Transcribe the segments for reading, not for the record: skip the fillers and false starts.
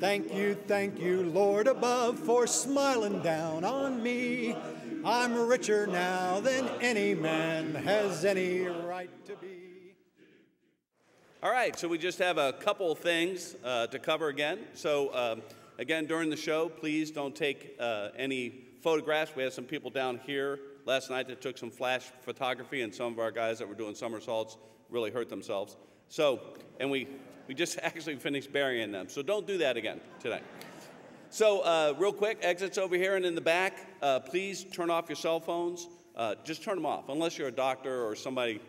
thank you, Lord above, for smiling down on me. I'm richer now than any man has any right to be. All right, so we just have a couple things to cover again. So again, during the show, please don't take any photographs. We had some people down here last night that took some flash photography, and some of our guys that were doing somersaults really hurt themselves. So, and we just actually finished burying them. So don't do that again today. So real quick, exits over here and in the back. Please turn off your cell phones. Just turn them off, unless you're a doctor or somebody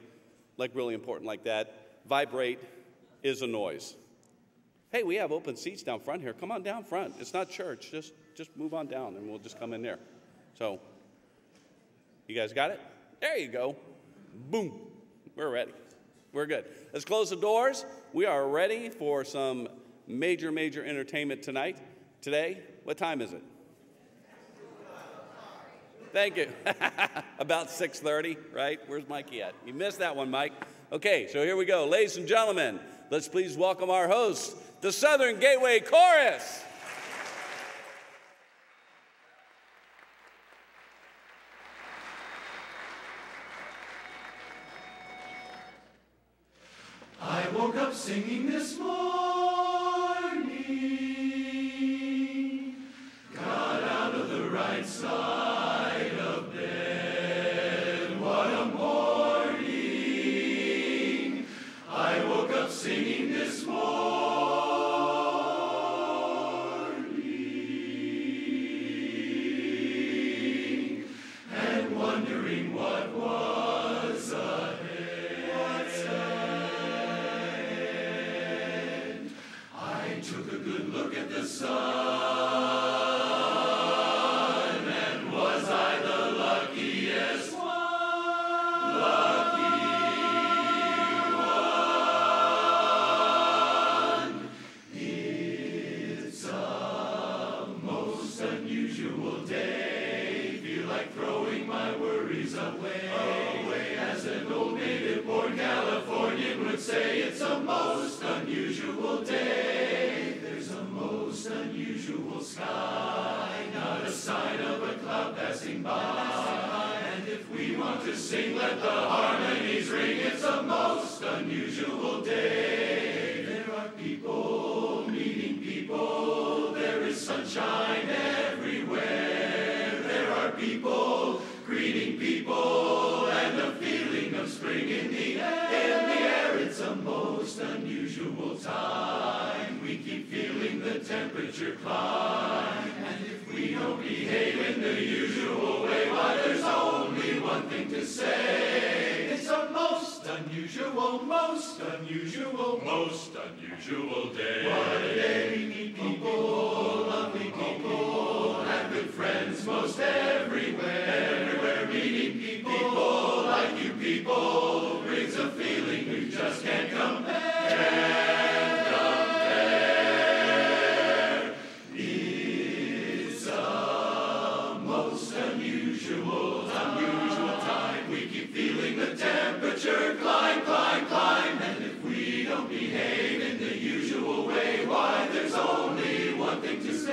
like really important like that. Vibrate is a noise. Hey, we have open seats down front here. Come on down front. It's not church. Just move on down, and we'll just come in there. So, you guys got it? There you go. Boom. We're ready. We're good. Let's close the doors. We are ready for some major entertainment tonight. Today, what time is it? Thank you. About 6:30, right? Where's Mikey at? You missed that one, Mike. Okay, so here we go. Ladies and gentlemen, let's please welcome our hosts, the Southern Gateway Chorus. I woke up singing this morning, got out of the right side of bed. What a morning! I woke up singing this morning and wondering what was ahead. What's ahead? I took a good look at the sun, and was I the luckiest one? Lucky one. It's a most unusual day. Feel like throwing my worries away. As an old native-born Californian would say, it's a most unusual day. There's a most unusual sky, not a sign of a cloud passing by. And if we want to sing, let the harmonies ring. It's a most unusual day. There are people meeting people. There is sunshine everywhere. There are people greeting people, and a feeling of spring in the air. In the air, it's a most unusual time. We keep feeling the temperature climb. And if we don't behave in the usual way, why, there's only one thing to say. It's a most unusual day. What a day. We meet people, lovely people, have good friends most everywhere, meeting people like you people brings a feeling we just can't compare. It's a most unusual time. We keep feeling the temperature climb. And if we don't behave in the usual way, why, there's only one thing to say.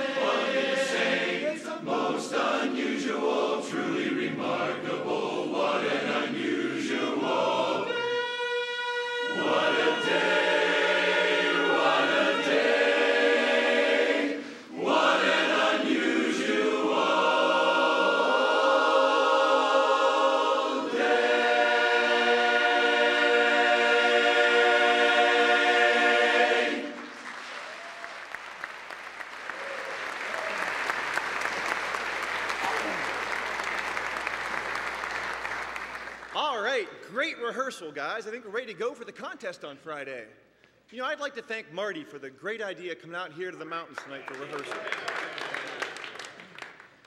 It's a most unusual, truly remarkable. What an unusual day. What a day. What a day. What an unusual day. All right, great rehearsal, guys. I think we're ready to go for the contest on Friday. You know, I'd like to thank Marty for the great idea coming out here to the mountains tonight for rehearsal.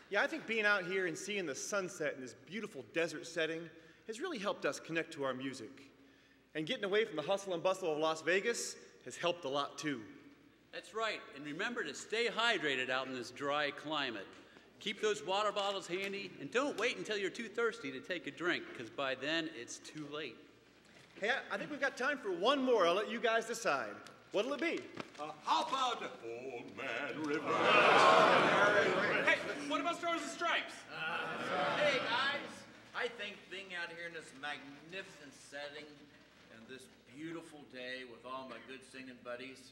Yeah, I think being out here and seeing the sunset in this beautiful desert setting has really helped us connect to our music. And getting away from the hustle and bustle of Las Vegas has helped a lot too. That's right, and remember to stay hydrated out in this dry climate. Keep those water bottles handy, and don't wait until you're too thirsty to take a drink, because by then it's too late. Hey, I think we've got time for one more. I'll let you guys decide. What'll it be? How about Old Man River? Hey, what about Stars and Stripes? Hey, guys. I think being out here in this magnificent setting and this beautiful day with all my good singing buddies,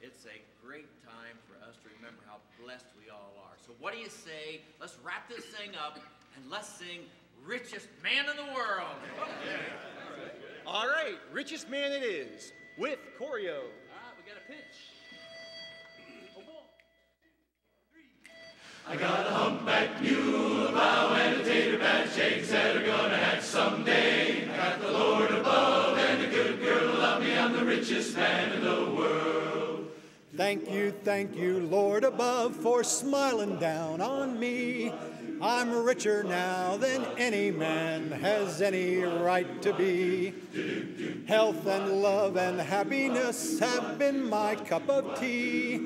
it's a great time for us to remember how blessed we all are. So what do you say? Let's wrap this thing up and let's sing Richest Man in the World. All right, Richest Man it is, with choreo. All right, we got a pitch. I got a humpback mule, a bow, and a tater patch eggs that are gonna hatch someday. I got the Lord above and a good girl to love me. I'm the richest man in the world. Thank you, Lord above, for smiling down on me. I'm richer now than any man has any right to be. Health and love and happiness have been my cup of tea.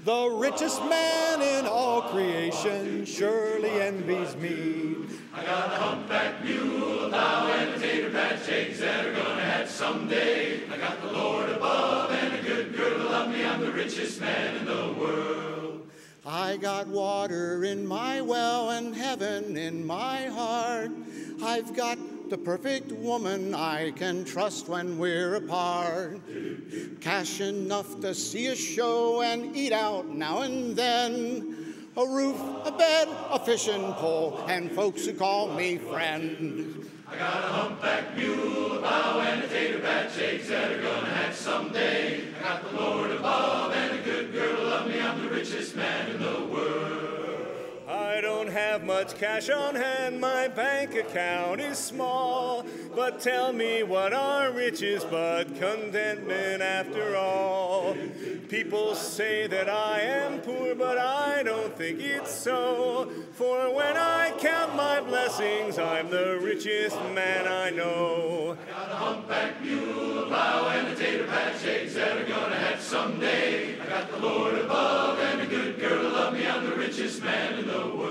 The richest man in all creation surely envies me. I got a humpback mule, a bow, and a tater patch eggs that are gonna hatch someday. I got the Lord above and a good girl to love me. I'm the richest man in the world. I got water in my well and heaven in my heart. I've got the perfect woman I can trust when we're apart. Cash enough to see a show and eat out now and then. A roof, a bed, a fishing pole, and folks who call me friend. I got a humpback mule, a bow, and a tater patch eggs that are gonna hatch someday. I got the Lord above and a good girl to love me. I'm the richest man in the world. I don't have much cash on hand, my bank account is small. But tell me, what are riches but contentment after all? People say that I am poor, but I don't think it's so. For when I count my blessings, I'm the richest man I know. I got a humpback mule, a plow, and a tater patch eggs that are gonna hatch someday. I got the Lord above and a good girl to love me. I'm the richest man in the world.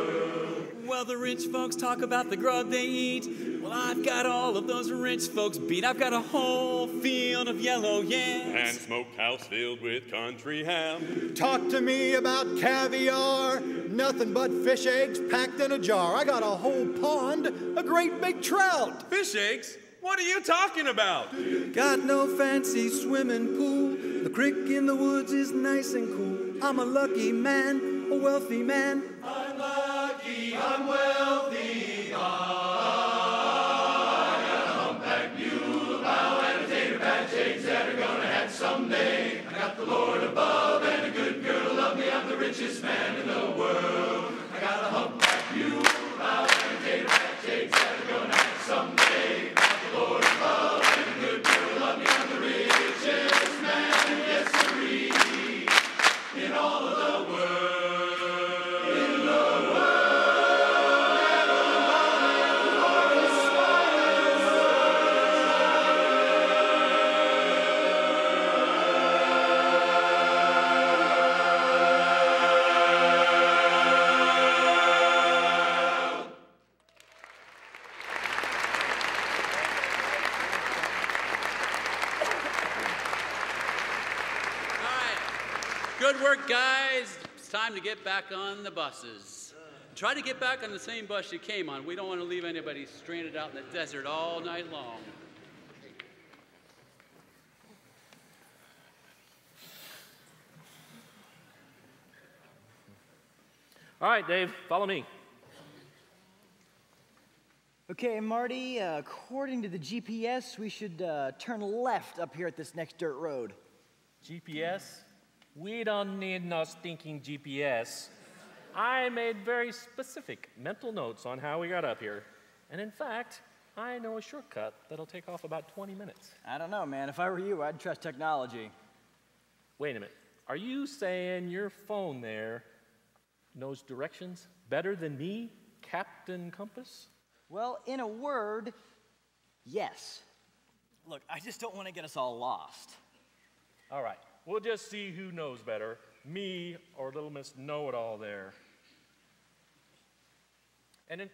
Well, the rich folks talk about the grub they eat. Well, I've got all of those rich folks beat. I've got a whole field of yellow yams. And smokehouse filled with country ham. Talk to me about caviar, nothing but fish eggs packed in a jar. I got a whole pond, a great big trout. Fish eggs? What are you talking about? Got no fancy swimming pool. The creek in the woods is nice and cool. I'm a lucky man, a wealthy man. I'm lucky, I'm wealthy, I got a humpback mule, a bow, and a tater patch eggs that are gonna hatch someday. I got the Lord above and a good girl to love me. I'm the richest man in the world. I got a humpback mule, a bow, and a tater patch eggs that are gonna hatch someday. I got the Lord above and a good girl to love me. I'm the richest man, yes sirree, in all of the world. Good work, guys. It's time to get back on the buses. Try to get back on the same bus you came on. We don't want to leave anybody stranded out in the desert all night long. All right, Dave, follow me. Okay, Marty, according to the GPS, we should turn left up here at this next dirt road. GPS? We don't need no stinking GPS. I made very specific mental notes on how we got up here. And in fact, I know a shortcut that'll take off about 20 minutes. I don't know, man. If I were you, I'd trust technology. Wait a minute. Are you saying your phone there knows directions better than me, Captain Compass? Well, in a word, yes. Look, I just don't want to get us all lost. All right. We'll just see who knows better, me or little Miss Know-It-All there. And then,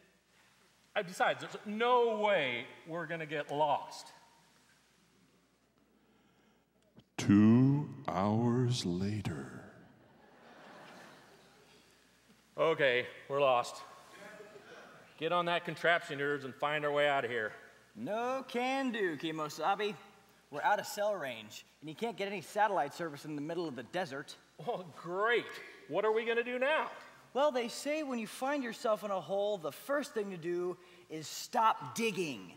besides, there's no way we're going to get lost. 2 hours later. Okay, we're lost. Get on that contraption, nerds, and find our way out of here. No can do, Kimosabe. We're out of cell range, and you can't get any satellite service in the middle of the desert. Oh, great. What are we going to do now? Well, they say when you find yourself in a hole, the first thing to do is stop digging.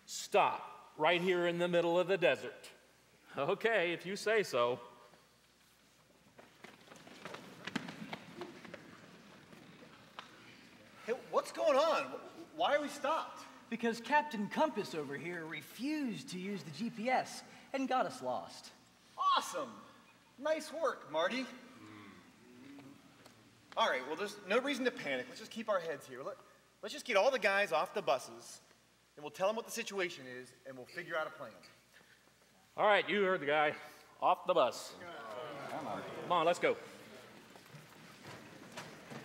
Stop, right here in the middle of the desert. Okay, if you say so. Hey, what's going on? Why are we stopped? Because Captain Compass over here refused to use the GPS and got us lost. Awesome. Nice work, Marty. All right, well, there's no reason to panic. Let's just keep our heads here. Let's just get all the guys off the buses, and we'll tell them what the situation is, and we'll figure out a plan. All right, you heard the guy. Off the bus. Come on, let's go.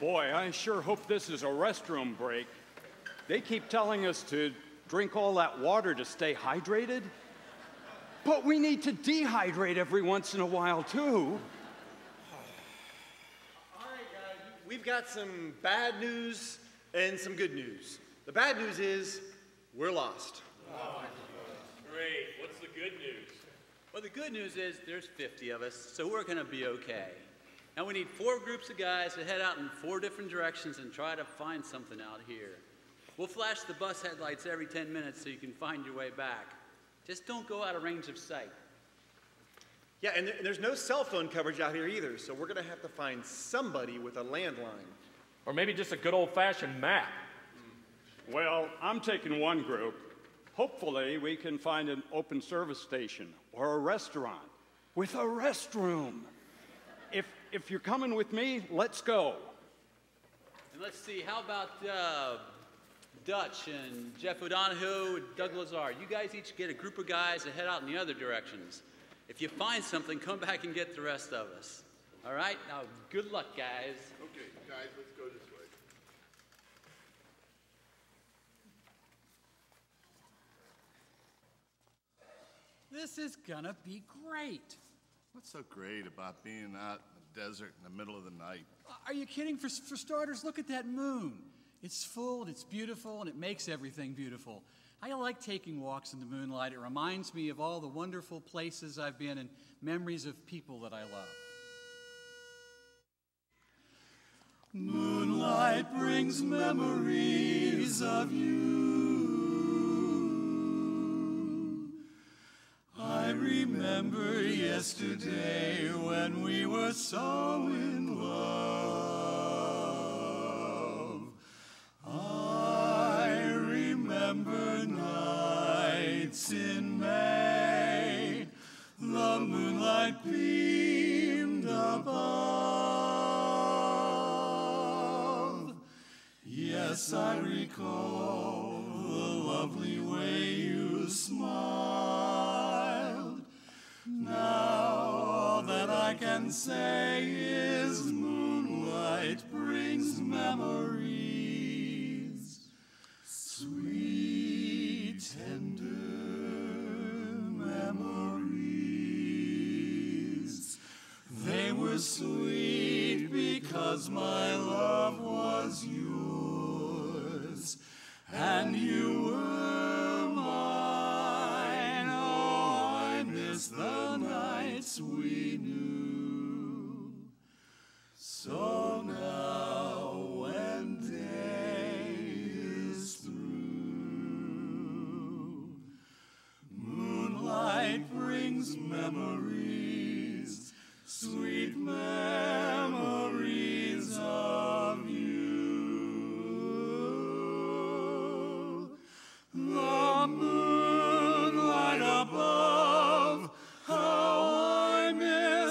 Boy, I sure hope this is a restroom break. They keep telling us to drink all that water to stay hydrated. But we need to dehydrate every once in a while, too. All right, guys, we've got some bad news and some good news. The bad news is we're lost. Oh, great. What's the good news? Well, the good news is there's 50 of us, so we're going to be okay. Now we need 4 groups of guys to head out in 4 different directions and try to find something out here. We'll flash the bus headlights every 10 minutes so you can find your way back. Just don't go out of range of sight. Yeah, and there's no cell phone coverage out here either, so we're going to have to find somebody with a landline. Or maybe just a good old-fashioned map. Well, I'm taking one group. Hopefully, we can find an open service station or a restaurant with a restroom. If you're coming with me, let's go. And let's see, how about Dutch and Jeff O'Donohue and Doug Lazar? You guys each get a group of guys to head out in the other directions. If you find something, come back and get the rest of us. All right? Now, good luck, guys. Okay, guys, let's go this way. This is gonna be great. What's so great about being out in the desert in the middle of the night? Are you kidding? For starters, look at that moon. It's full, and it's beautiful, and it makes everything beautiful. I like taking walks in the moonlight. It reminds me of all the wonderful places I've been and memories of people that I love. Moonlight brings memories of you. I remember yesterday when we were so in love. I remember nights in May, the moonlight beamed above. Yes, I recall the lovely way you smiled. Now all that I can say is moonlight brings memories, sweet, tender memories. They were sweet because my love was yours, and you were mine. Oh, I miss the nights we knew. So now when day is through, moonlight brings memories, sweet memories of you. The moonlight above, how I miss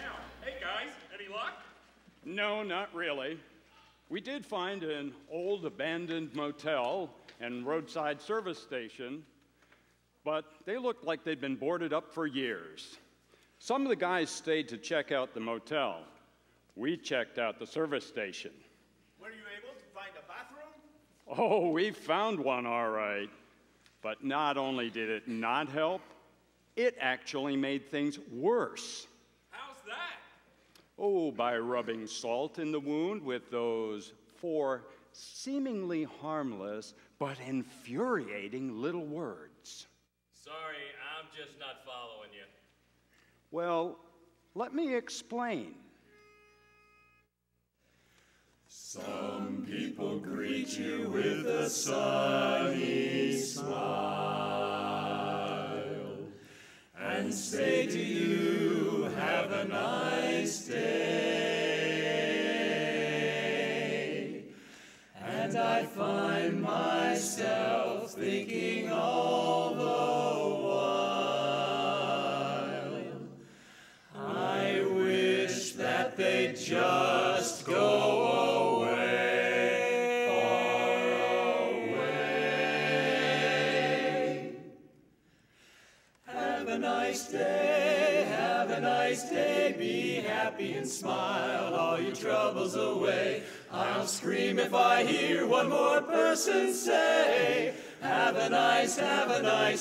now. Hey, guys, any luck? No, not really. We did find an old abandoned motel and roadside service station, but they looked like they'd been boarded up for years. Some of the guys stayed to check out the motel. We checked out the service station. Were you able to find a bathroom? Oh, we found one all right. But not only did it not help, it actually made things worse. How's that? Oh, by rubbing salt in the wound with those 4 seemingly harmless but infuriating little words. Sorry, I'm just not following you. Well, let me explain. Some people greet you with a sunny smile and say to you, have a nice day. And I find myself thinking all the while, I wish that they'd just go away, far away. Have a nice day, have a nice day, be happy and smile all your troubles away. I'll scream if I hear one more person say, have a nice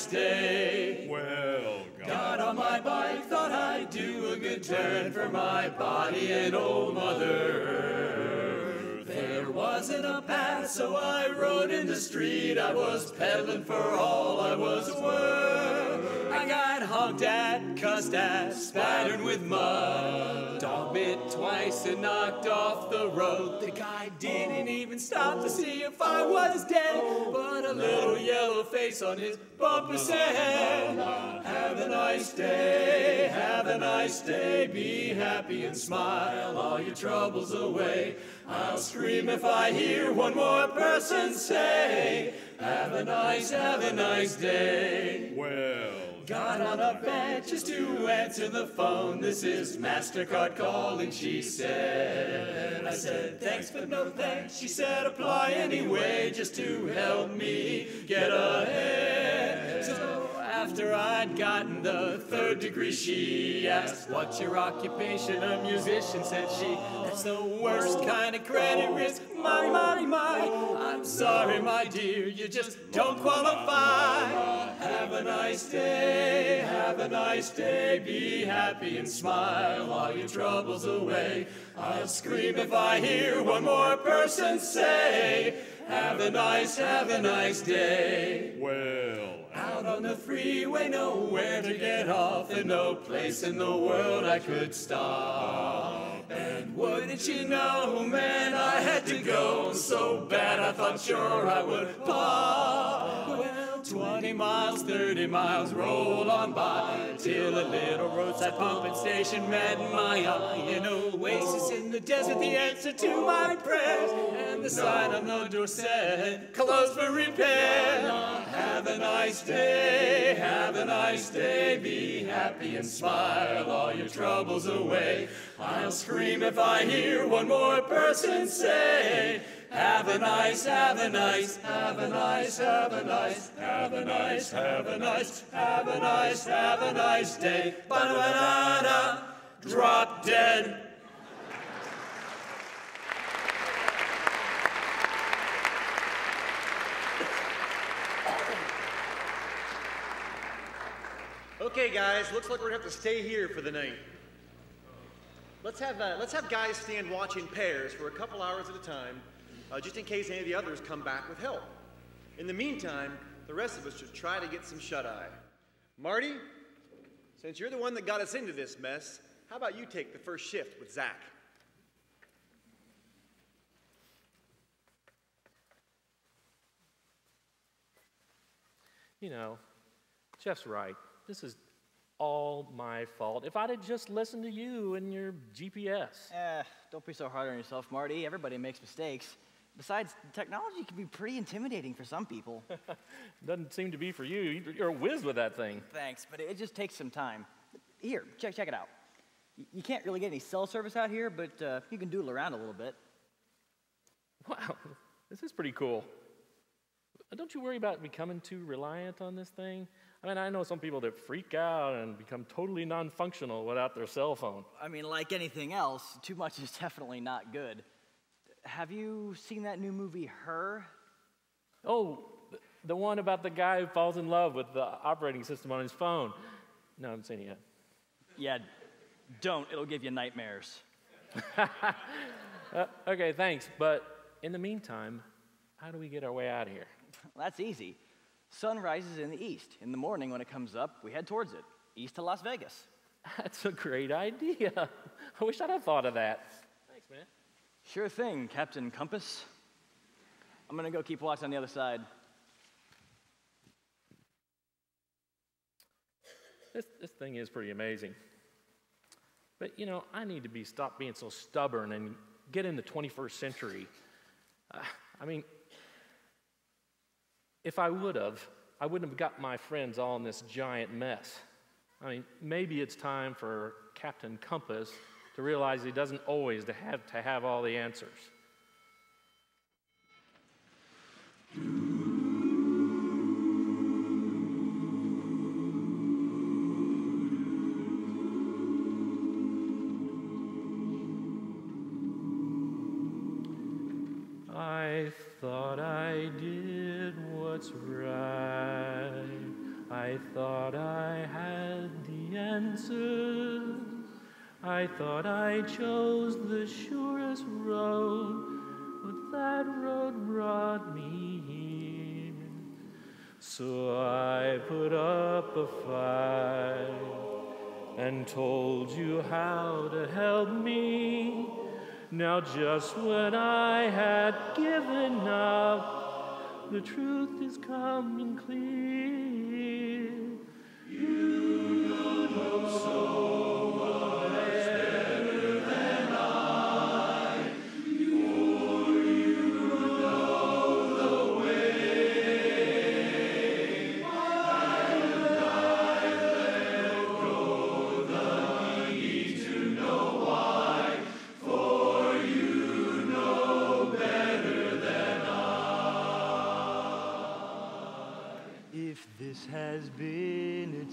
day. Well, Got on my bike, thought I'd do a good turn for my body and old mother. There wasn't a path, so I rode in the street. I was pedaling for all I was worth. I got honked at, cussed at, spattered with mud, dog bit twice and knocked off the road. The guy didn't even stop to see if I was dead, but a little yellow face on his bumper said, have a nice day, have a nice day, be happy and smile all your troubles away. I'll scream if I hear one more person say, have a nice day. Well, got on a bench just to answer the phone. This is MasterCard calling, she said. I said, thanks, but no thanks. She said, apply anyway, just to help me get ahead. So after I'd gotten the 3rd degree, she asked, what's your occupation? A musician, said she. That's the worst kind of credit risk. My. I'm sorry, my dear, you just don't qualify. Have a nice day, be happy and smile all your troubles away. I'll scream if I hear one more person say, have a nice day. Well, out on the freeway, nowhere to get off, and no place in the world I could stop. And wouldn't you know, man, I had to go so bad I thought sure I would pop. Well, 20 miles, 30 miles roll on by till a little roadside pumping station met my eye. An oasis in the desert, the answer to my prayers, and the sign on the door said, closed for repair. Have a nice day, be happy and smile all your troubles away. I'll scream if I hear one more person say, have a nice day. Ba-da-da-da, drop dead. Okay, guys, looks like we're gonna have to stay here for the night. Let's have guys stand watch in pairs for a couple hours at a time, just in case any of the others come back with help. In the meantime, the rest of us should try to get some shut-eye. Marty, since you're the one that got us into this mess, how about you take the first shift with Zach? You know, Jeff's right. This is all my fault. If I'd have just listened to you and your GPS. Don't be so hard on yourself, Marty. Everybody makes mistakes. Besides, technology can be pretty intimidating for some people. Doesn't seem to be for you. You're a whiz with that thing. Thanks, but it just takes some time. Here, check it out. You can't really get any cell service out here, but you can doodle around a little bit. Wow, this is pretty cool. Don't you worry about becoming too reliant on this thing? I mean, I know some people that freak out and become totally non-functional without their cell phone. I mean, like anything else, too much is definitely not good. Have you seen that new movie, Her? Oh, the one about the guy who falls in love with the operating system on his phone. No, I haven't seen it yet. Yeah, don't. It'll give you nightmares. Okay, thanks. But in the meantime, how do we get our way out of here? Well, that's easy. Sun rises in the east. In the morning, when it comes up, we head towards it, east to Las Vegas. That's a great idea. I wish I'd have thought of that. Thanks, man. Sure thing, Captain Compass. I'm gonna go keep watch on the other side. This thing is pretty amazing. But, you know, I need to stop being so stubborn and get in the 21st century. I mean, if I wouldn't have got my friends all in this giant mess. I mean, maybe it's time for Captain Compass to realize he doesn't always have to have all the answers. I thought I did what's right. I thought I had the answers. I thought I chose the surest road, but that road brought me here. So I put up a fight and told you how to help me. Now just when I had given up, the truth is coming clear. You know so much better than I, for you know the way. And I let go the need to know why, for you know better than If this has been a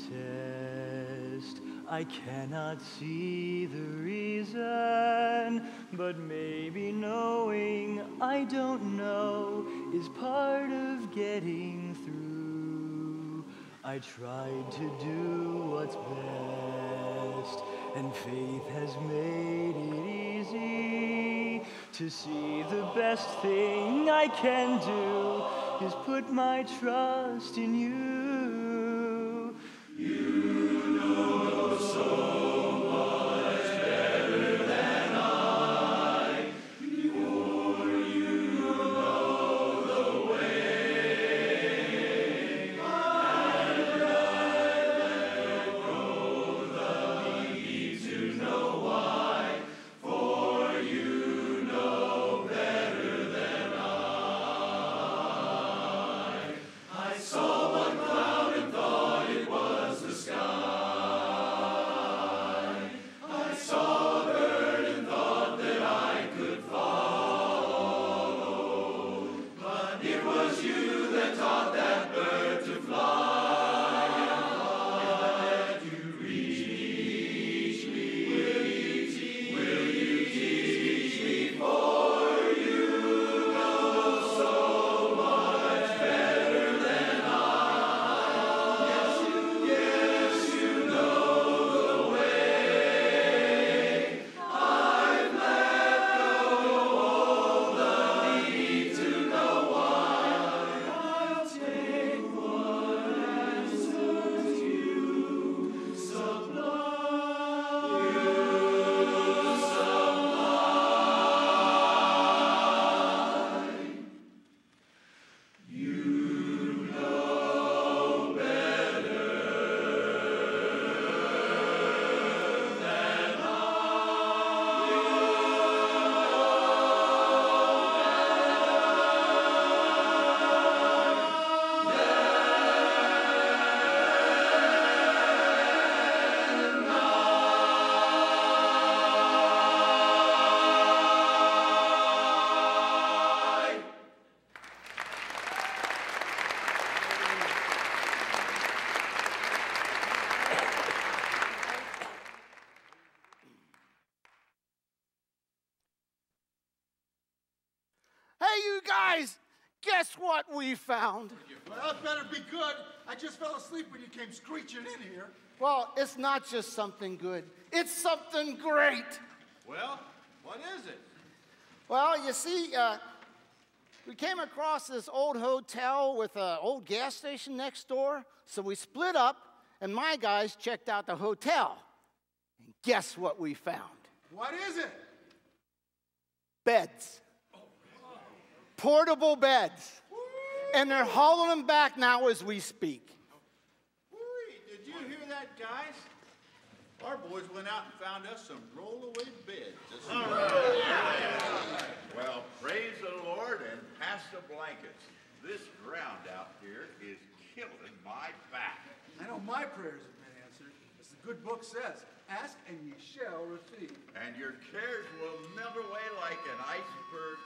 test, I cannot see the reason, but maybe knowing I don't know is part of getting through. I tried to do what's best, and faith has made it easy to see the best thing I can do is put my trust in you. You know so much better than I, for you know the way. And I let go the need to know why, for you know better than I saw one cloud guys, guess what we found? Well, it better be good. I just fell asleep when you came screeching in here. Well, it's not just something good. It's something great. Well, what is it? Well, you see, we came across this old hotel with an old gas station next door, so we split up, and my guys checked out the hotel. And guess what we found? What is it? Beds. Portable beds. And they're hauling them back now as we speak. Did you hear that, guys? Our boys went out and found us some rollaway beds. All right. Well, praise the Lord and pass the blankets. This ground out here is killing my back. I know my prayers have been answered. As the good book says, ask and ye shall receive. And your cares will melt away like an iceberg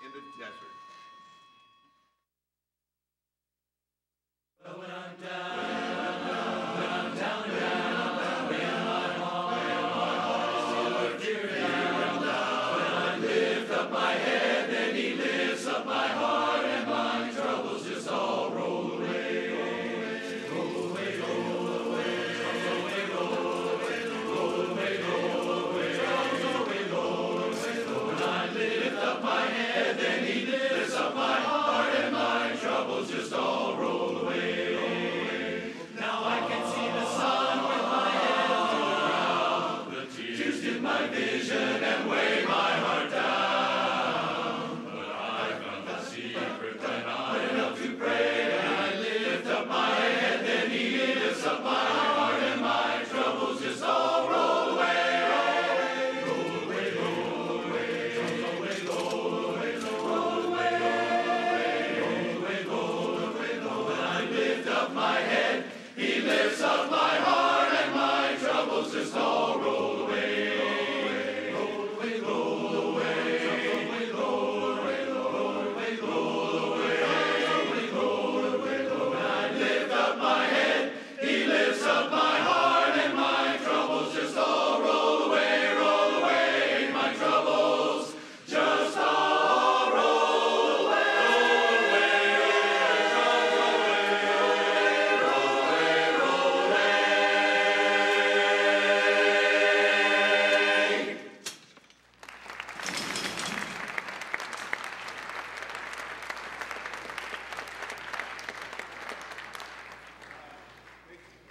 in the desert. When I'm down, when I'm down, when my heart is full of tears, when I lift up my head, then He lifts up my heart, and my troubles just all roll away. Roll away, roll away, roll away, roll away, roll away, roll away, roll away. When I lift up my head, then He lifts up my heart, and my troubles just all roll away. Now I can see the sun with my head to the ground. The tears dim my vision and weigh my heart down. But I found the secret when I went up to pray. And I lift up my head, then He lifts up my heart, and my troubles just all roll away. Roll away, roll away, roll away, roll away, roll away, roll away, roll away, roll away. When I lift up my head, He lifts up my heart, and my troubles just all roll away. Roll away, roll away, roll away, roll away, roll away, roll away, roll away. When I lift up my head, He lifts up my heart, and my troubles just all roll away, roll away. My troubles just all roll away.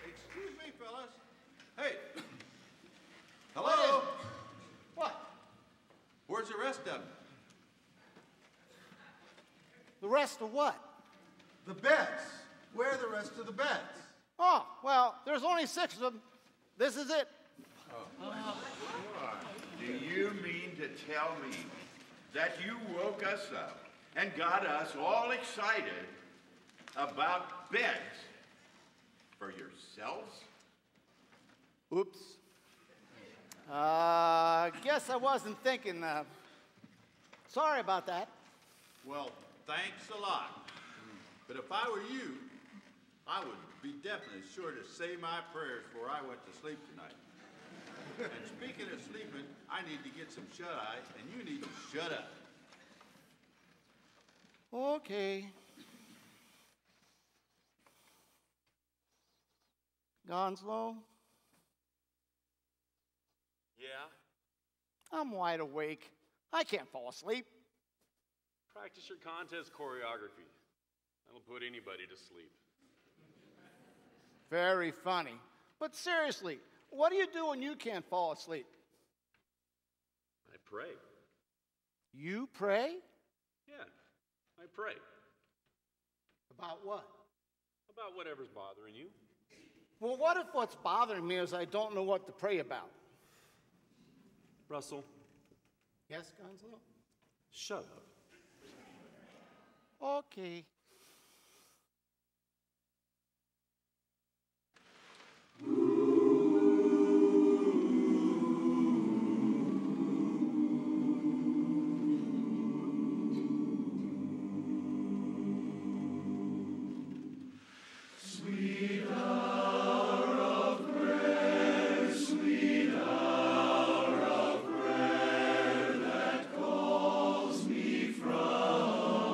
Excuse me, fellas. Hey. Hello? What? Where's the rest of them? The rest of what? The beds. Where are the rest of the beds? Oh, well, there's only 6 of them. This is it. Do you mean to tell me that you woke us up and got us all excited about beds for yourselves? Oops. Guess I wasn't thinking. Sorry about that. Well, thanks a lot. But if I were you, I would be definitely sure to say my prayers before I went to sleep tonight. And speaking of sleeping, I need to get some shut-eye, and you need to shut up. Okay. Gonslow? Yeah? I'm wide awake. I can't fall asleep. Practice your contest choreography. That'll put anybody to sleep. Very funny. But seriously, what do you do when you can't fall asleep? I pray. You pray? Yeah, I pray. About what? About whatever's bothering you. Well, what if what's bothering me is I don't know what to pray about? Russell. Yes, Gonzalo? Shut up. Okay. Sweet hour of prayer that calls me from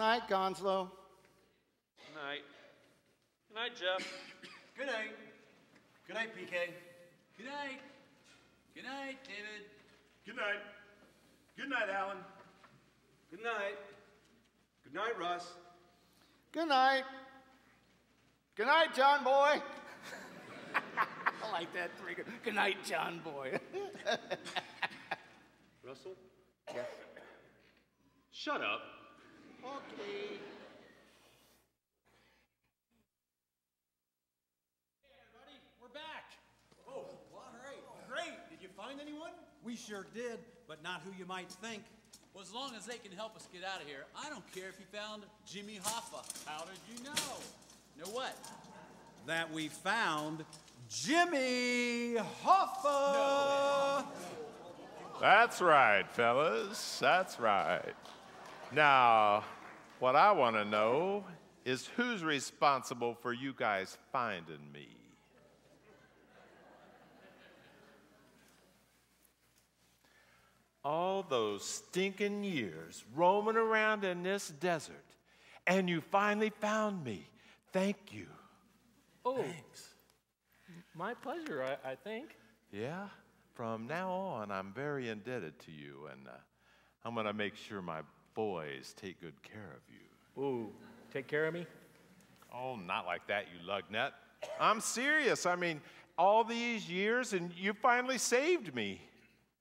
night, Gonzalo. Good night. Good night, Jeff. Good night. Good night, PK. Good night. Good night, David. Good night. Good night, Alan. Good night. Good night, Russ. Good night. Good night, John Boy. I like that. Good night, John Boy. Russell? Yeah. Shut up. Okay. We're back. Oh, well, all right. Great. Did you find anyone? We sure did, but not who you might think. Well, as long as they can help us get out of here, I don't care if you found Jimmy Hoffa. How did you know? Know what? That we found Jimmy Hoffa. That's right, fellas. That's right. Now, what I want to know is who's responsible for you guys finding me? All those stinking years roaming around in this desert, and you finally found me. Thank you. Oh, thanks. My pleasure, I think. Yeah? From now on, I'm very indebted to you, and I'm going to make sure my boys take good care of you. Ooh, take care of me? Oh, not like that, you lug nut. I'm serious. I mean, all these years, and you finally saved me.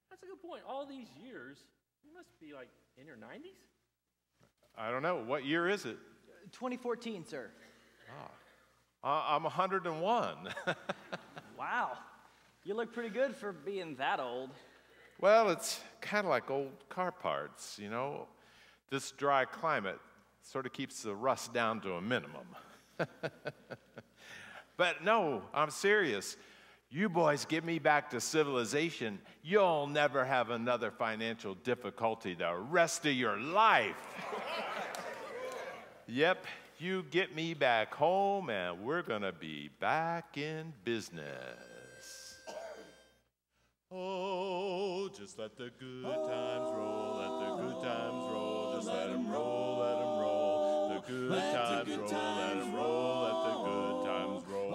That's a good point. All these years, you must be like in your 90s? I don't know. What year is it? 2014, sir. I'm 101. Wow. You look pretty good for being that old. Well, it's kind of like old car parts, you know. This dry climate sort of keeps the rust down to a minimum. But no, I'm serious. You boys get me back to civilization, you'll never have another financial difficulty the rest of your life. Yep, you get me back home and we're gonna be back in business. Oh, just let the good times roll, let the good times roll, just let them roll, let them roll. The good times roll, let them roll, let the good times roll.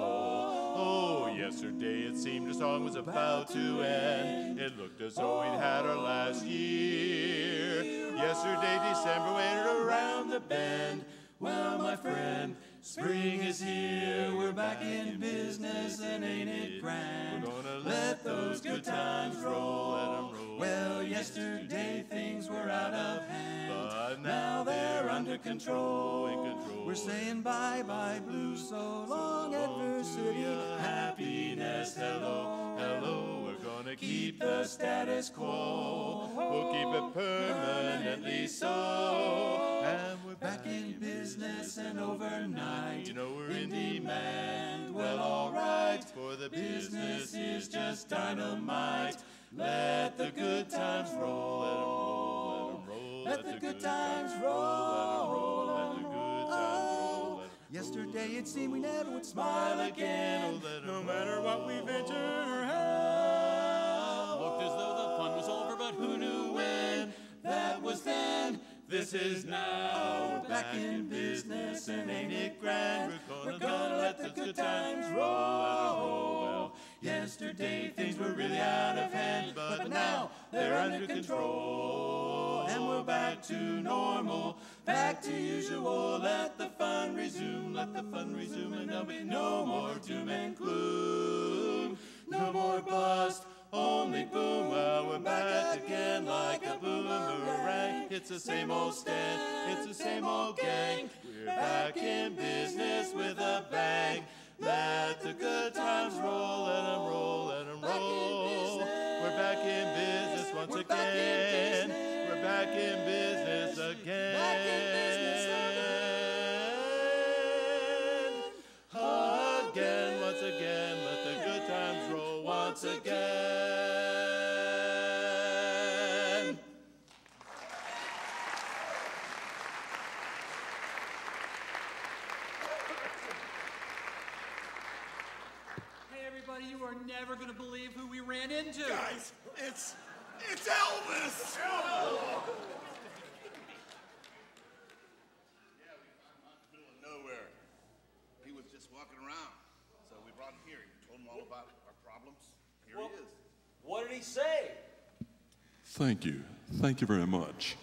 Oh, yesterday it seemed the song was about to end. It looked as though we'd had our last year. Yesterday December waited around the bend. Well, my friend, spring is here. We're back in business, and ain't it grand? We're gonna let those good times roll, let them roll. Well, yesterday things were out of hand, but now they're under control. We're saying bye-bye blues, so long adversity, happiness, hello, hello. We're gonna keep the status quo. We'll keep it permanently so. And we're back in business and overnight. You know we're in demand. Well, all right, for the business is just dynamite. Let the good times roll, let 'em roll, let 'em roll. Let the good times roll, let the good times roll. Yesterday it seemed we never would smile again. No matter what we venture or have. Looked as though the fun was over, but who knew when? That was then. This is now. We're back in business, and ain't it grand? We're gonna let the good times roll. Well, yesterday things were really out of hand, but now they're under control. And we're back to normal, back to usual. Let the fun resume, let the fun resume, and there'll be no more doom and gloom. No more bust, only boom. Well, we're back again like a boomerang. It's the same old stand, it's the same old gang. We're back in business with a bang. Let the good times roll, let them roll, let them roll. We're back in business once again. We're back in business again. Again, once again, let the good times roll once again. Hey, everybody, you are never going to believe who we ran into. Guys, it's Elvis! he is. What did he say? Thank you. Thank you very much.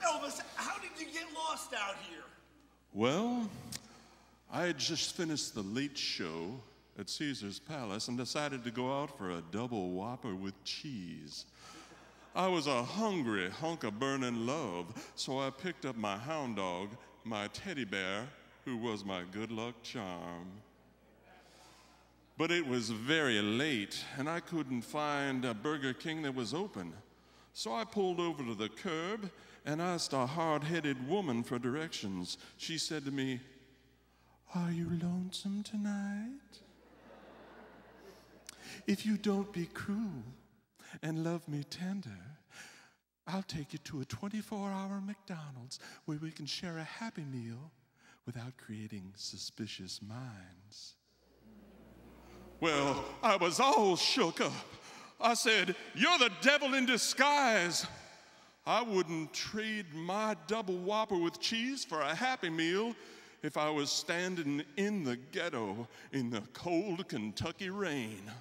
Elvis, how did you get lost out here? Well, I had just finished the late show at Caesar's Palace and decided to go out for a double Whopper with cheese. I was a hungry hunk of burning love, so I picked up my hound dog, my teddy bear, who was my good luck charm. But it was very late, and I couldn't find a Burger King that was open. So I pulled over to the curb and asked a hard-headed woman for directions. She said to me, "Are you lonesome tonight? If you don't be cruel and love me tender, I'll take you to a 24-hour McDonald's where we can share a Happy Meal without creating suspicious minds." Well, I was all shook up. I said, "You're the devil in disguise. I wouldn't trade my double Whopper with cheese for a Happy Meal if I was standing in the ghetto in the cold Kentucky rain.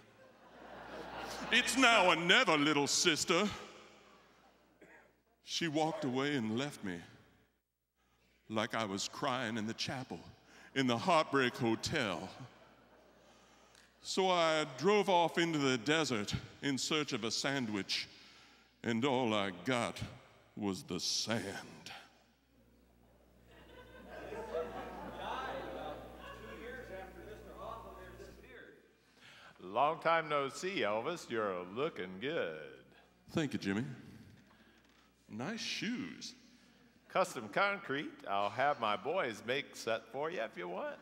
It's now or never, little sister." She walked away and left me like I was crying in the chapel in the Heartbreak Hotel. So I drove off into the desert in search of a sandwich, and all I got was the sand. Long time no see, Elvis. You're looking good. Thank you, Jimmy. Nice shoes. Custom concrete. I'll have my boys make set for you if you want.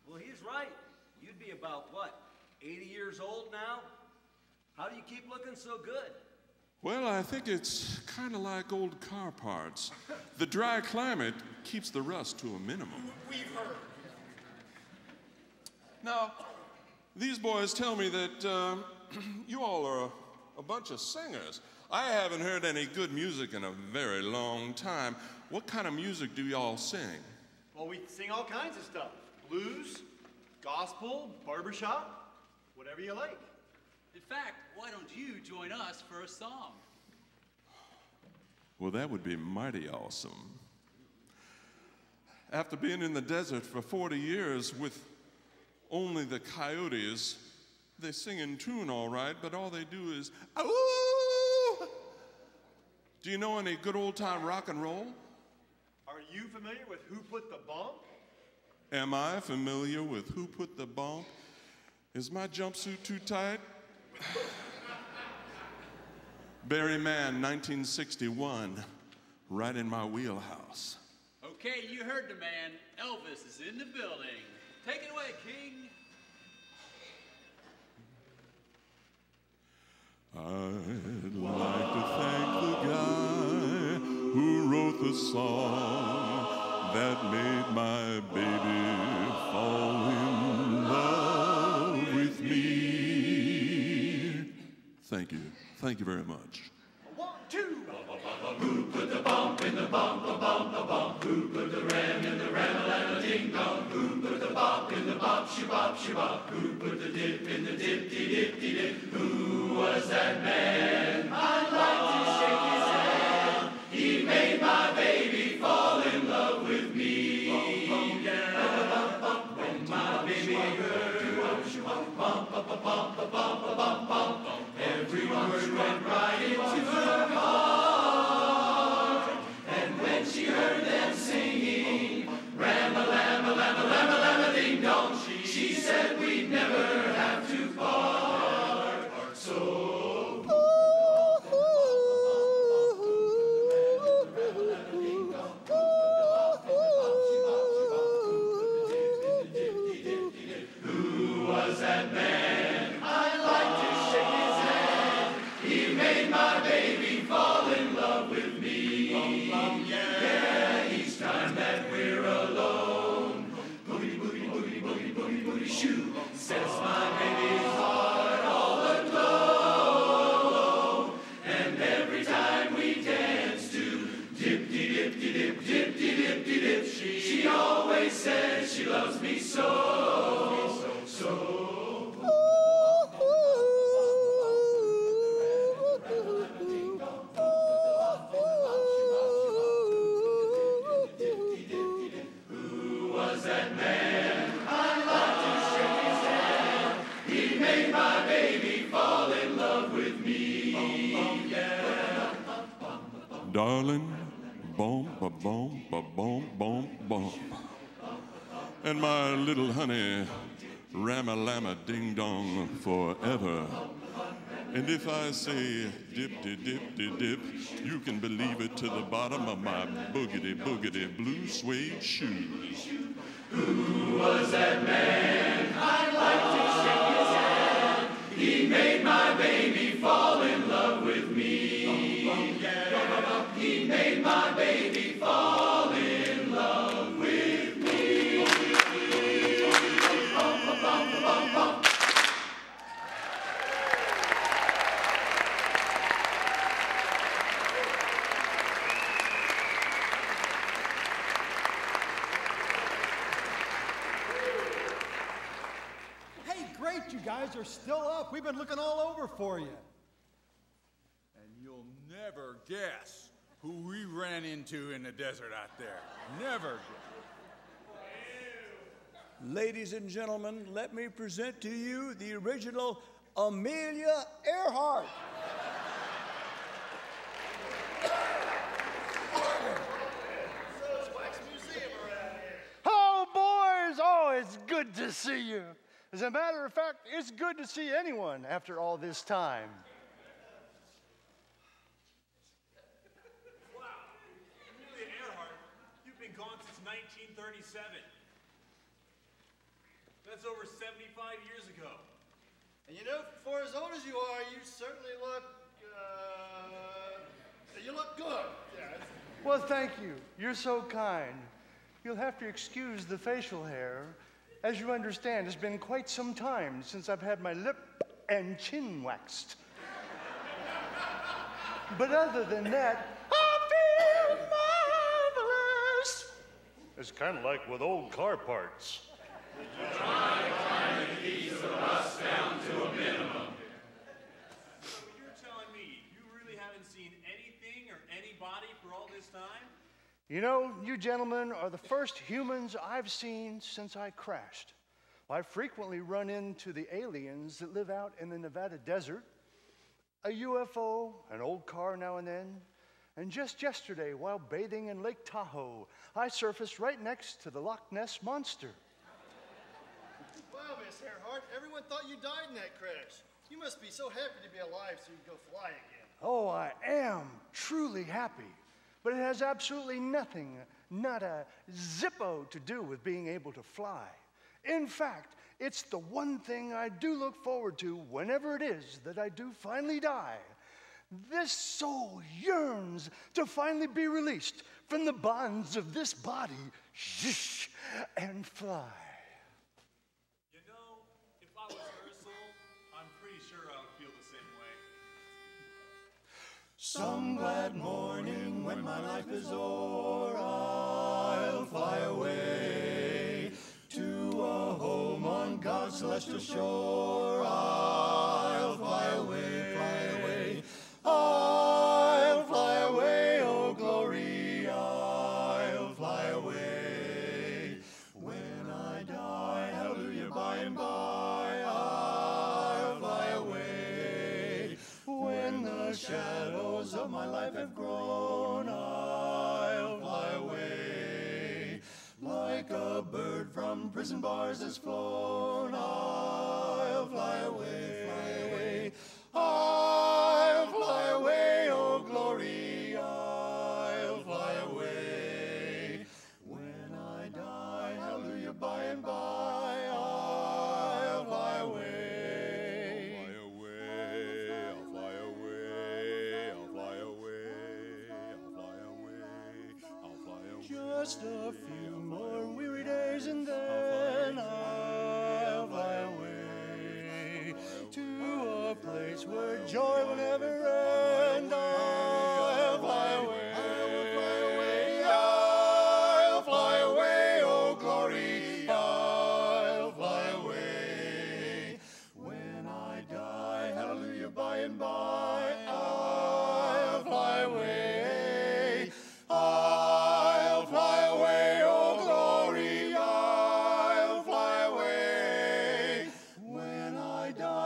Well, he's right. You'd be about, what, 80 years old now? How do you keep looking so good? Well, I think it's kind of like old car parts. The dry climate keeps the rust to a minimum. We've heard. Now, these boys tell me that you all are a bunch of singers. I haven't heard any good music in a very long time. What kind of music do y'all sing? Well, we sing all kinds of stuff. Blues, gospel, barbershop, whatever you like. In fact, why don't you join us for a song? Well, that would be mighty awesome. After being in the desert for 40 years with only the coyotes, they sing in tune all right, but all they do is, "Ooh!" Do you know any good old-time rock and roll? Are you familiar with Who Put the Bump? Am I familiar with Who Put the Bump? Is my jumpsuit too tight? Barry Mann, 1961, right in my wheelhouse. Okay, you heard the man. Elvis is in the building. Take it away, King. I'd like to thank the guy who wrote the song that made my baby fall in love with me. Thank you. Thank you very much. 1, 2. Who put the bump in the bump, a bump, a bump? Who put the ram in the ram-a-lam-a-ding-dong? Who put the bop in the bop, she-bop, she-bop? Who put the dip in the dip-de-dip-de-dip? Who was that man? I'd like to shake his hand. He made my baby fall in love with me. When my baby heard bump, bump, bump, bump, bump, bump, bump, bump, every word went right into her heart. And when she heard them singing, ram-a-lam-a-lam-a-lam-a-lam-a-ding-dong, she said we'd never have to part. So who was that man? I'd like to shake his hand. He made my baby fall in love with me. Yeah, each time that we're alone, booty, booty, booty, booty, booty, booty, shoo, sets my baby's heart all aglow. And every time we dance to dip-de-dip-de-dip, dip-de-dip-de-dip, she always says she loves me so. So made my baby fall in love with me. Yeah. Darling, boom, ba boom, ba boom, boom, boom. And my little honey, ram-a-lamma ding-dong forever. And if I say dip-de-dip-de-dip, you can believe it to the bottom of my boogity-boogity blue suede shoes. Who was that man? I'd like to shake his hand. He made my baby fall in love with me. Yeah. He made my baby fall in love with me. Hey, great, you guys are still up. We've been looking all over for you. And you'll never guess who we ran into in the desert out there. Never guess. Ladies and gentlemen, let me present to you the original Amelia Earhart. Oh, boys, oh, it's good to see you. As a matter of fact, it's good to see anyone after all this time. Wow. Amelia Earhart, you've been gone since 1937. That's over 75 years ago. And you know, for as old as you are, you certainly look, you look good. Yeah. Well, thank you. You're so kind. You'll have to excuse the facial hair. As you understand, it's been quite some time since I've had my lip and chin waxed. But other than that, I feel marvelous. It's kind of like with old car parts. Trying to keep the rust down to a minimum. So you're telling me you really haven't seen anything or anybody for all this time? You know, you gentlemen are the first humans I've seen since I crashed. I frequently run into the aliens that live out in the Nevada desert, a UFO, an old car now and then, and just yesterday, while bathing in Lake Tahoe, I surfaced right next to the Loch Ness Monster. Wow, Miss Earhart, everyone thought you died in that crash. You must be so happy to be alive so you can go fly again. Oh, I am truly happy. But it has absolutely nothing, not a zippo to do with being able to fly. In fact, it's the one thing I do look forward to whenever it is that I do finally die. This soul yearns to finally be released from the bonds of this body, and fly. You know, if I was her soul, I'm pretty sure I would feel the same way. Some glad morning when my life is o'er, I'll fly away to a home on God's celestial shore. I'll fly away, fly away. I'll fly away, oh glory, I'll fly away. When I die, hallelujah, by and by, I'll fly away. When the shadows of my life have grown, I'll fly away. Like a bird from prison bars has flown, I'll fly away, fly away. I'll fly away, oh glory, I'll fly away. When I die, hallelujah, by and by, I'll fly away. Fly away, I'll fly away, I'll fly away, I'll fly away, I'll fly away. Just a few more weary days and then I'll fly away to a place where joy will never end. I'll fly away. I'll fly away, oh glory. I'll fly away. When I die, hallelujah, by and by, I'll fly away. I'll fly away, oh glory. I'll fly away. When I die,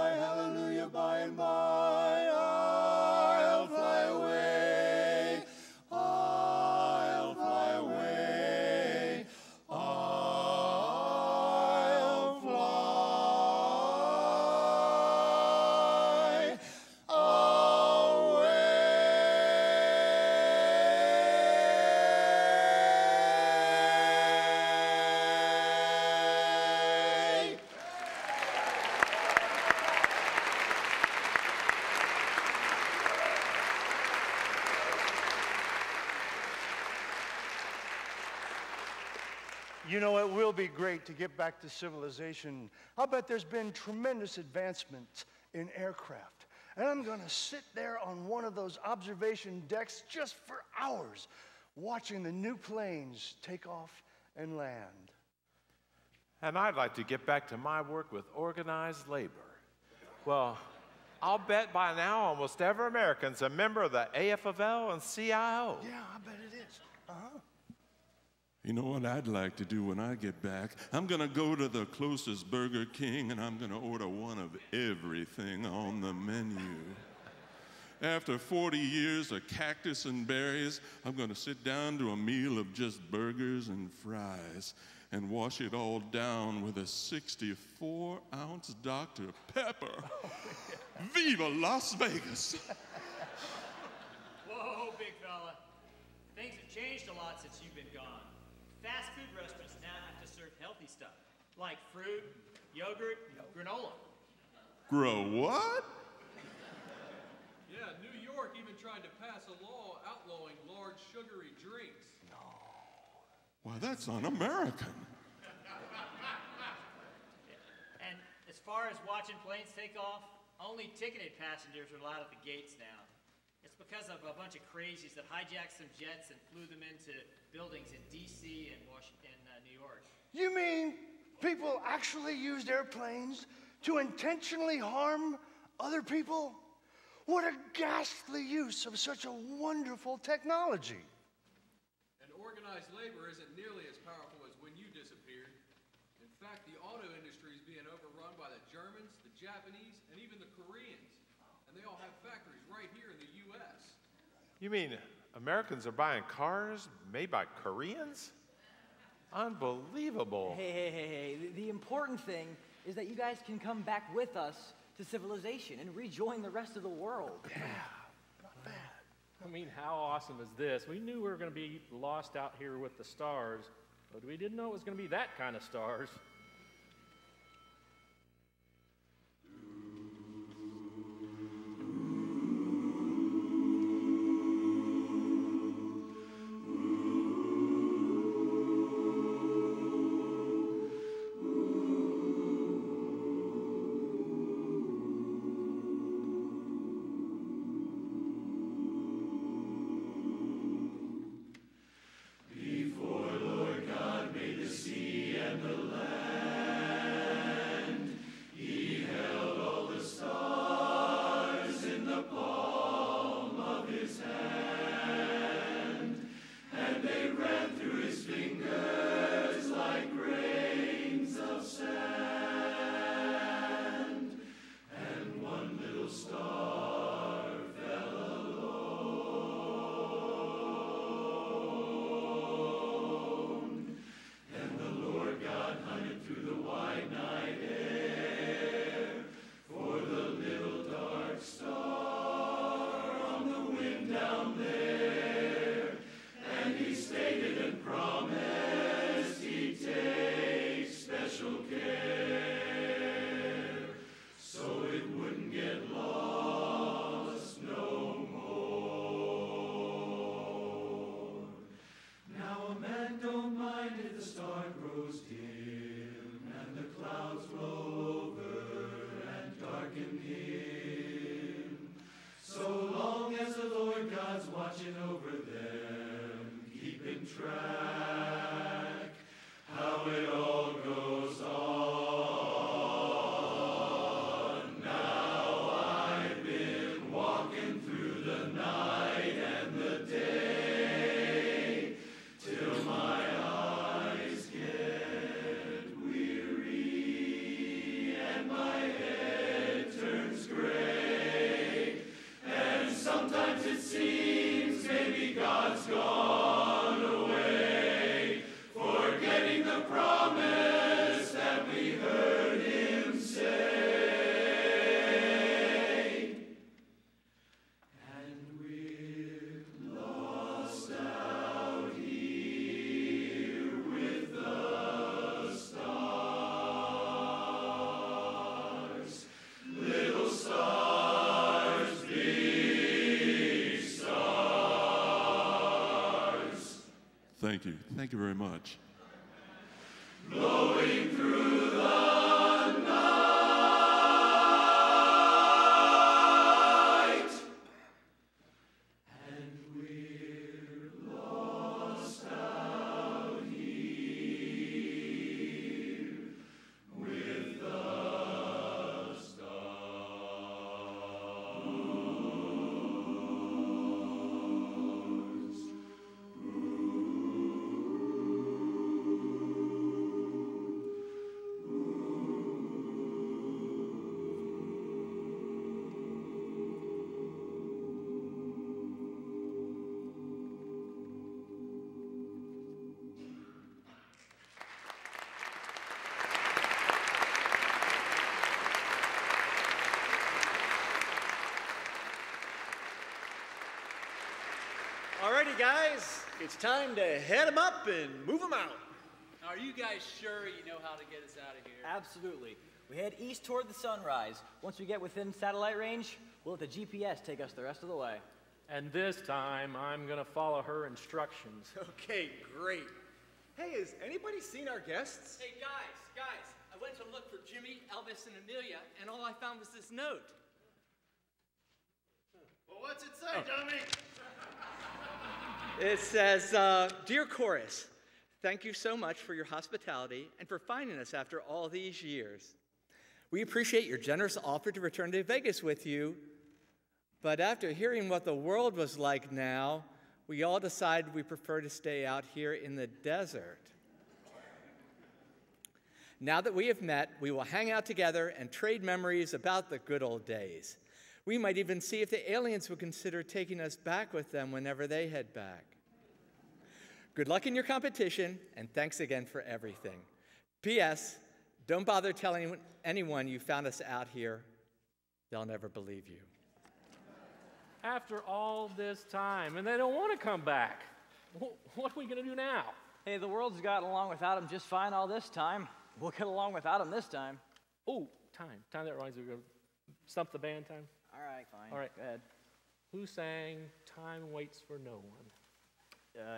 You know, it will be great to get back to civilization. I'll bet there's been tremendous advancements in aircraft. And I'm going to sit there on one of those observation decks just for hours, watching the new planes take off and land. And I'd like to get back to my work with organized labor. Well, I'll bet by now almost every American's a member of the AFL and CIO. Yeah, I bet it is. Uh-huh. You know what I'd like to do when I get back? I'm gonna go to the closest Burger King and I'm gonna order one of everything on the menu. After 40 years of cactus and berries, I'm gonna sit down to a meal of just burgers and fries and wash it all down with a 64-ounce Dr. Pepper. Viva Las Vegas! Whoa, big fella. Things have changed a lot since you've been gone. Fast food restaurants now have to serve healthy stuff, like fruit, yogurt, granola. Grow what? Yeah, New York even tried to pass a law outlawing large sugary drinks. Why, that's un-American. And as far as watching planes take off, only ticketed passengers are allowed at the gates now. It's because of a bunch of crazies that hijacked some jets and flew them into buildings in D.C. and Washington, New York. You mean people actually used airplanes to intentionally harm other people? What a ghastly use of such a wonderful technology. And organized labor isn't nearly as powerful as when you disappeared. In fact, the auto industry is being overrun by the Germans, the Japanese, and even the Koreans. And they all have factories right here in the U.S. You mean Americans are buying cars made by Koreans? Unbelievable. Hey. The important thing is that you guys can come back with us to civilization and rejoin the rest of the world. Yeah, not bad. I mean, how awesome is this? We knew we were going to be lost out here with the stars, but we didn't know it was going to be that kind of stars. Before Lord God made the sea and the land, he held all the stars in the palm of his hand, and they ran through his fingers like grains of sand, and one little star fell alone. Then the Lord God hunted through the wide night air for the little dark star on the wind down there, and he stated and promised he'd take special care so it wouldn't get lost no more. Now a man don't mind if the star grows dim and the clouds blow over and darken him, so long as the Lord God's watching over them, keeping track how it all goes on. Now I've been walking through the night and the day till my eyes get weary and my head turns gray, and sometimes it seems maybe God's gone away, forgetting the promise that we heard him say. And we're lost out here with the stars, little stars, big stars. Thank you very much. righty, guys. It's time to head them up and move them out. Are you guys sure you know how to get us out of here? Absolutely. We head east toward the sunrise. Once we get within satellite range, we'll let the GPS take us the rest of the way. And this time, I'm gonna follow her instructions. Okay, great. Hey, has anybody seen our guests? Hey, guys, I went to look for Jimmy, Elvis, and Amelia, and all I found was this note. Well, what's it say, dummy? It says, Dear Chorus, thank you so much for your hospitality and for finding us after all these years. We appreciate your generous offer to return to Vegas with you, but after hearing what the world was like now, we all decided we prefer to stay out here in the desert. Now that we have met, we will hang out together and trade memories about the good old days. We might even see if the aliens would consider taking us back with them whenever they head back. Good luck in your competition, and thanks again for everything. P.S. Don't bother telling anyone you found us out here. They'll never believe you. After all this time, and they don't want to come back. What are we going to do now? Hey, the world's gotten along without them just fine all this time. We'll get along without them this time. Oh, time. That reminds me. We're going to stump the band time. All right, fine. All right. Go ahead. Who sang Time Waits for No One?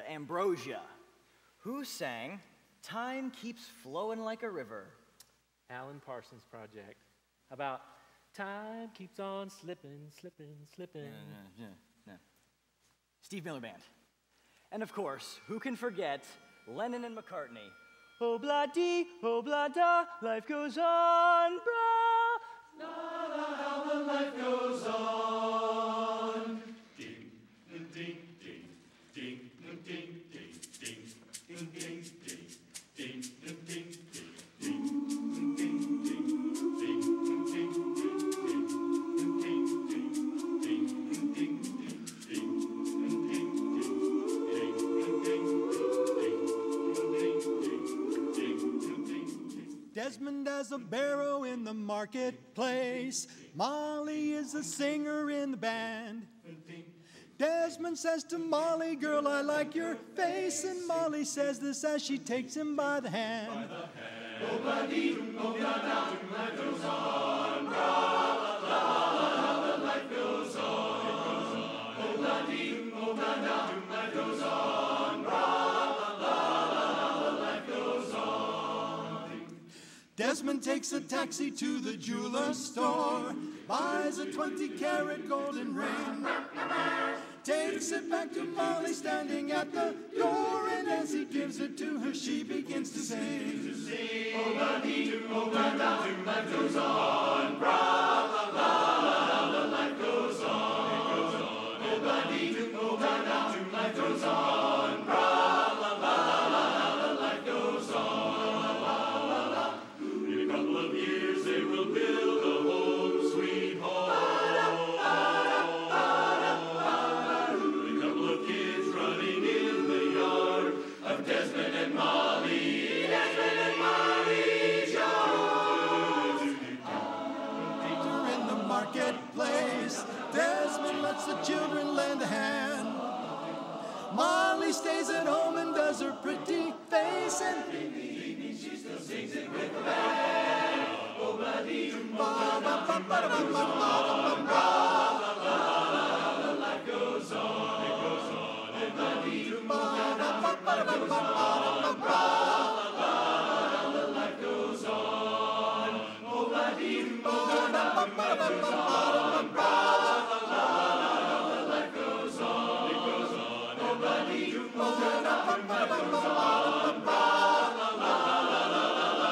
Ambrosia. Who sang Time Keeps Flowing Like a River? Alan Parsons Project. About time keeps on slipping, slipping, slipping. No. Steve Miller Band. And of course, who can forget Lennon and McCartney? Oh, blah-dee, oh, blah-da, life goes on, brah. La la, how the life goes on. Ding, ding, ding, ding, ding, ding, ding, ding, ding, ding, ding, ding, ding, ding. Desmond has a barrow in the marketplace. Molly is a singer in the band. Desmond says to Molly, girl, I like your face. And Molly says this as she takes him by the hand. Oh, blah-dee-doo, oh, blah-da, life goes on. Blah, la, la, la, life goes on. Oh, blah-dee-doo, oh, blah-da, life goes on. Blah, la, life goes on. Desmond takes a taxi to the jeweler store, buys a 20-karat golden ring, takes it back to Molly standing at the door, and as he gives it to her, she begins to sing. Oh, blah-dee-doo, oh, blah-da, life goes on. Blah, la, life goes on. Oh, blah-dee-doo, oh, blah-da, life goes on. Blah, la, life goes on. In a couple of years, they will build a home, sweet home. A couple of kids running in the yard of Desmond and Molly. Desmond and Molly's yard. In the marketplace, Desmond lets the children lend a hand. Molly stays at home and does her pretty face, and in the evening she still sings it with the band. Oh, blah-dee-doo, oh, life goes on. It goes on. Oh, blah-dee-doo, oh, life goes on. Oh, blah-dee-doo, oh, life goes on. Life goes on. It goes on. Oh, blah-dee-doo, oh, life goes on.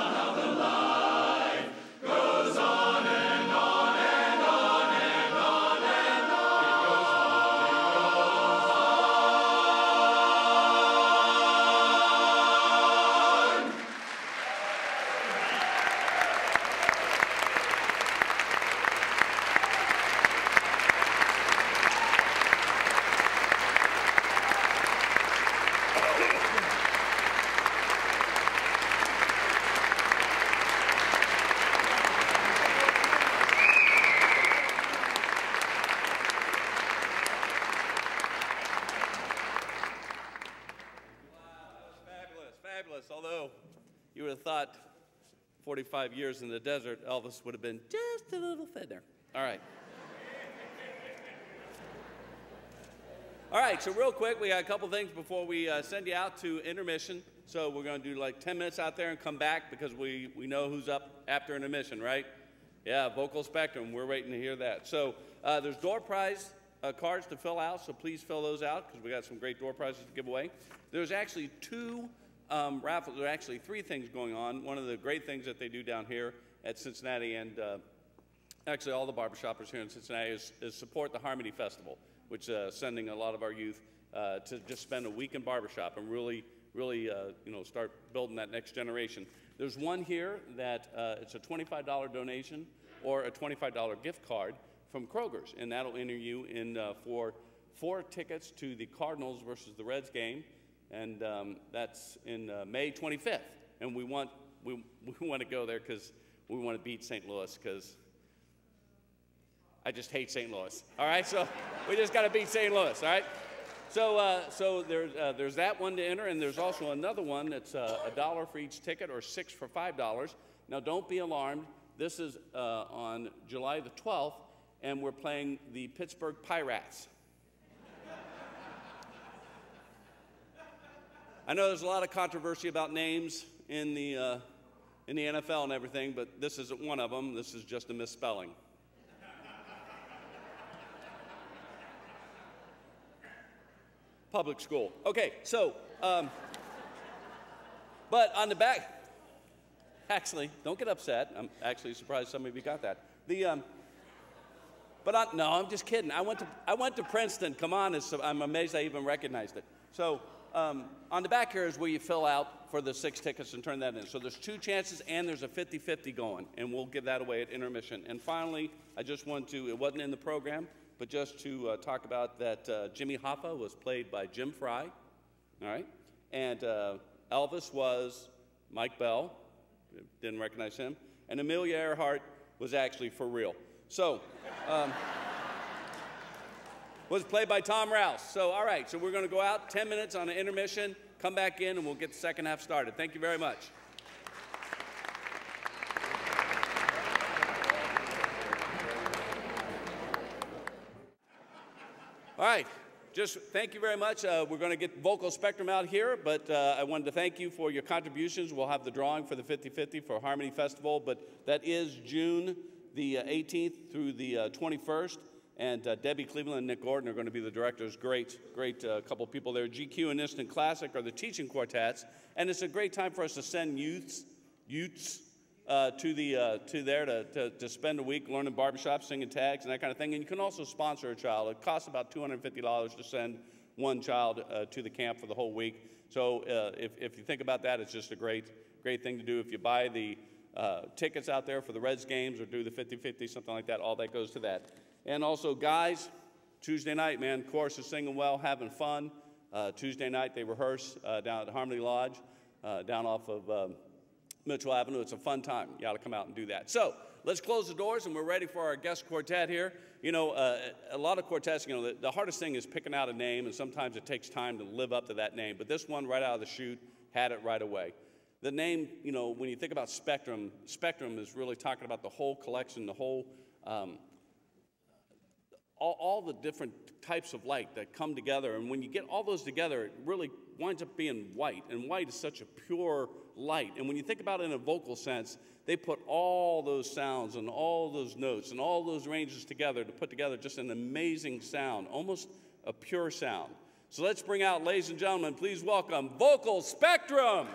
How the life goes on and on and on and on and on. It goes on. 45 years in the desert, Elvis would have been just a little thinner. All right. All right, so real quick, we got a couple things before we send you out to intermission. So we're going to do like 10 minutes out there and come back because we know who's up after intermission, right? Yeah, Vocal Spectrum, we're waiting to hear that. So there's door prize cards to fill out, so please fill those out because we got some great door prizes to give away. There's actually two raffles, there are actually three things going on. One of the great things that they do down here at Cincinnati and actually all the barbershoppers here in Cincinnati is support the Harmony Festival, which is sending a lot of our youth to just spend a week in barbershop and really start building that next generation. There's one here that it's a $25 donation or a $25 gift card from Kroger's, and that'll enter you in for 4 tickets to the Cardinals versus the Reds game, and that's in May 25th. And we want to go there because we want to beat St. Louis because I just hate St. Louis. All right, so we just got to beat St. Louis. All right. So there's that one to enter, and there's also another one that's $1 for each ticket or 6 for $5. Now, don't be alarmed. This is on July the 12th, and we're playing the Pittsburgh Pirates. I know there's a lot of controversy about names in the NFL and everything, but this isn't one of them. This is just a misspelling. Public school. Okay, so, but on the back, actually, don't get upset. I'm actually surprised some of you got that. No, I'm just kidding. I went to Princeton. Come on, I'm amazed I even recognized it. So on the back here is where you fill out for the 6 tickets and turn that in. So there's 2 chances and there's a 50-50 going, and we'll give that away at intermission. And finally, I just want to, it wasn't in the program, but just to talk about that Jimmy Hoffa was played by Jim Fry, all right? And Elvis was Mike Bell, didn't recognize him, and Amelia Earhart was actually for real. So, was played by Tom Rouse. So, all right, so we're gonna go out 10 minutes on an intermission, come back in, and we'll get the second half started. Thank you very much. All right, just thank you very much. We're going to get Vocal Spectrum out here, but I wanted to thank you for your contributions. We'll have the drawing for the 50-50 for Harmony Festival, but that is June the 18th through the 21st, and Debbie Cleveland and Nick Gordon are going to be the directors. Great couple people there. GQ and Instant Classic are the teaching quartets, and it's a great time for us to send youths to there to spend a week learning barbershop, singing tags, and that kind of thing. And you can also sponsor a child. It costs about $250 to send one child to the camp for the whole week. So if you think about that, it's just a great thing to do. If you buy the tickets out there for the Reds games or do the 50-50, something like that, all that goes to that. And also, guys, Tuesday night, man, chorus is singing well, having fun. Tuesday night, they rehearse down at Harmony Lodge, down off of Mitchell Avenue. It's a fun time. You ought to come out and do that. So let's close the doors, and we're ready for our guest quartet here. You know, a lot of quartets, you know, the hardest thing is picking out a name, and sometimes it takes time to live up to that name. But this one, right out of the chute, had it right away. The name, you know, when you think about Spectrum, Spectrum is really talking about the whole collection, the whole, all the different types of light that come together. And when you get all those together, it really winds up being white. And white is such a pure light. And when you think about it in a vocal sense, they put all those sounds and all those notes and all those ranges together to put together just an amazing sound, almost a pure sound. So let's bring out, ladies and gentlemen, please welcome Vocal Spectrum.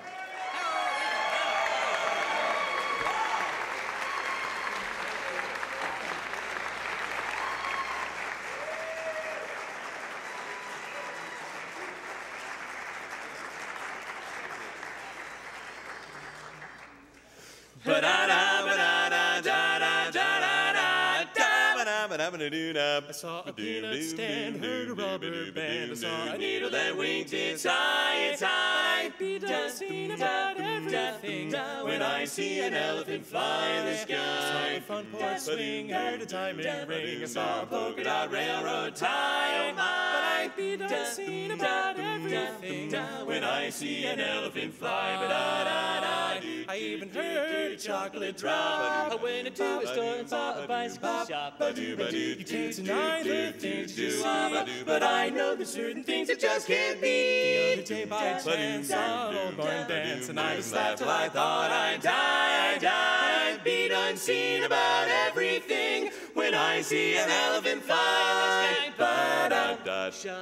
I saw a peanut stand, heard a rubber band. I saw a needle that winked its eye, its eye. I'd done seen about everything when I see an elephant fly in the sky. I saw a front porch swing, heard a diamond ring. I saw a polka dot railroad tie, oh my. But I'd be done seen about everything when I see an elephant fly. I even heard a chocolate drop. I went into a store and saw a bicycle shop. You can't deny the things you see, but I know there's certain things that just can't be. The other day by chance saw an old barn dance, and I just laughed till I thought I'd die, I'd die. I'd be done seen about everything when I see an elephant fly in the sky.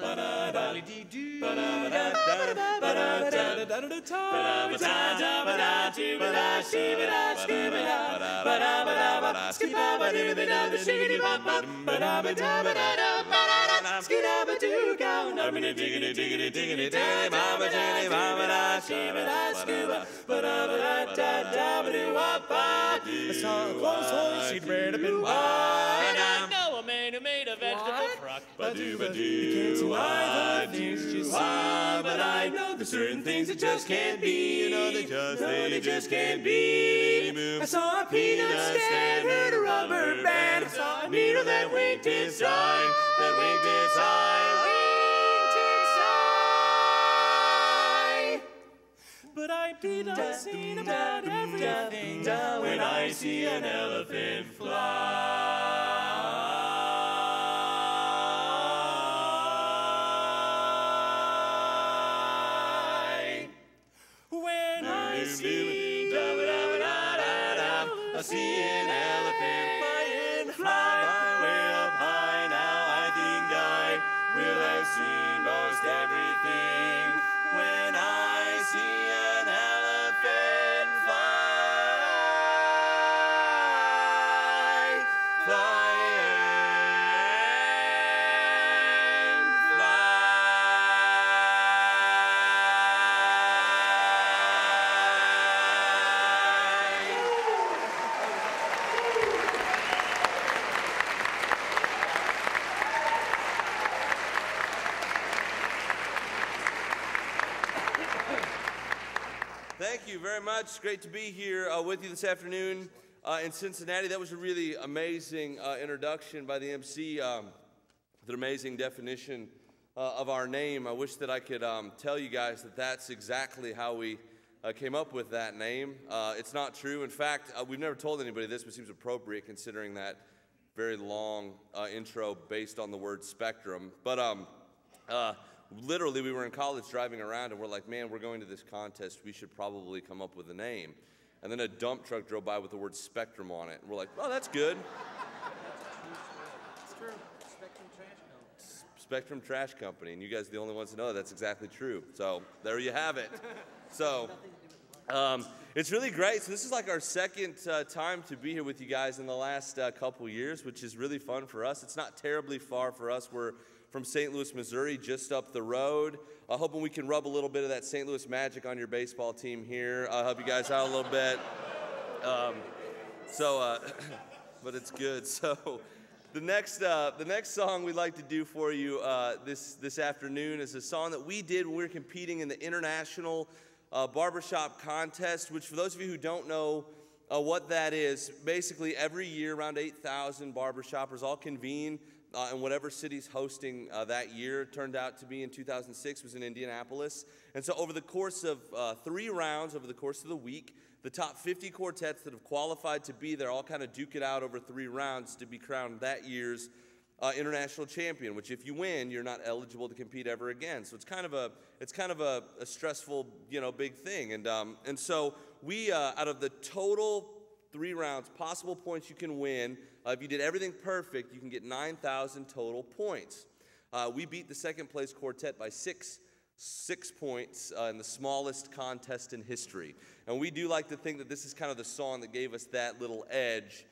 I saw a clothes horse, he'd reared up in wide. And I know a man who made a vegetable truck. You can't deny the things you see, but I know there's certain things that just can't be. You know they just can't be. I saw a peanut stand, heard a rubber band. I saw a needle that winked its eye, that winked its eye, winked its eye. But I'd be done seen about everything when I see an elephant fly. I see an elephant flying, fly way up high. Now I think I will have seen most everything when I see an elephant fly, fly. Thank you very much. It's great to be here with you this afternoon in Cincinnati. That was a really amazing introduction by the MC, with an amazing definition of our name. I wish that I could tell you guys that that's exactly how we came up with that name. It's not true. In fact, we've never told anybody this, but it seems appropriate considering that very long intro based on the word spectrum. But literally, we were in college driving around, and we're like, man, we're going to this contest. We should probably come up with a name. And then a dump truck drove by with the word Spectrum on it. And we're like, oh, that's good. It's true. Spectrum Trash Company. Spectrum Trash Company. And you guys are the only ones to know that's exactly true. So there you have it. So it's really great. So this is like our second time to be here with you guys in the last couple years, which is really fun for us. It's not terribly far for us. We're from St. Louis, Missouri, just up the road. Hoping we can rub a little bit of that St. Louis magic on your baseball team here. Help you guys out a little bit. But it's good. So the next song we'd like to do for you this afternoon is a song that we did when we were competing in the International Barbershop Contest, which for those of you who don't know what that is, basically every year around 8,000 barbershoppers all convene in whatever city's hosting that year. It turned out to be in 2006, was in Indianapolis. And so over the course of 3 rounds, over the course of the week, the top 50 quartets that have qualified to be there all kind of duke it out over 3 rounds to be crowned that year's international champion, which if you win, you're not eligible to compete ever again. So it's kind of a stressful, big thing. And so we, out of the total 3 rounds, possible points you can win, if you did everything perfect, you can get 9,000 total points. We beat the second place quartet by six points in the smallest contest in history. And we do like to think that this is kind of the song that gave us that little edge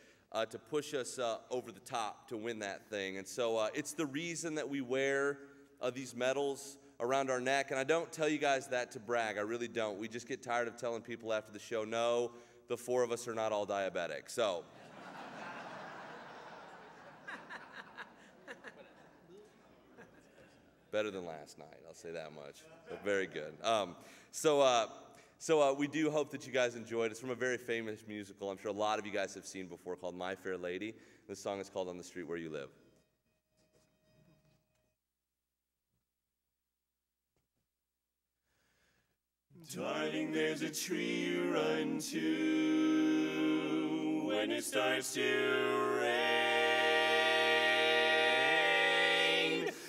to push us over the top to win that thing. And so it's the reason that we wear these medals around our neck. And I don't tell you guys that to brag. I really don't. We just get tired of telling people after the show, no, the 4 of us are not all diabetic. So Better than last night, I'll say that much. But very good. We do hope that you guys enjoyed. It's from a very famous musical I'm sure a lot of you guys have seen before called My Fair Lady. This song is called On the Street Where You Live. Darling, there's a tree you run to when it starts to rain.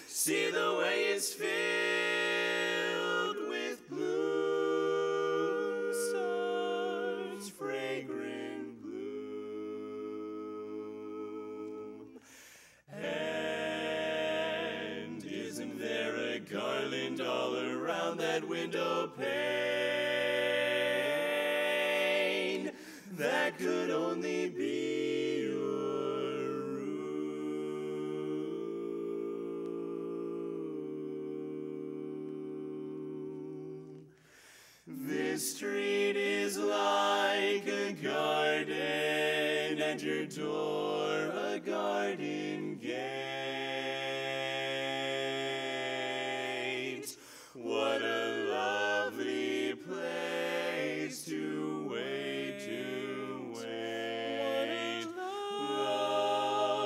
See the way it's filled with blue stars, fragrant bloom. And isn't there a garland all around that window pane that could only be your room? This street is like a garden, and your door a garden gate. What a lovely place to wait, to wait.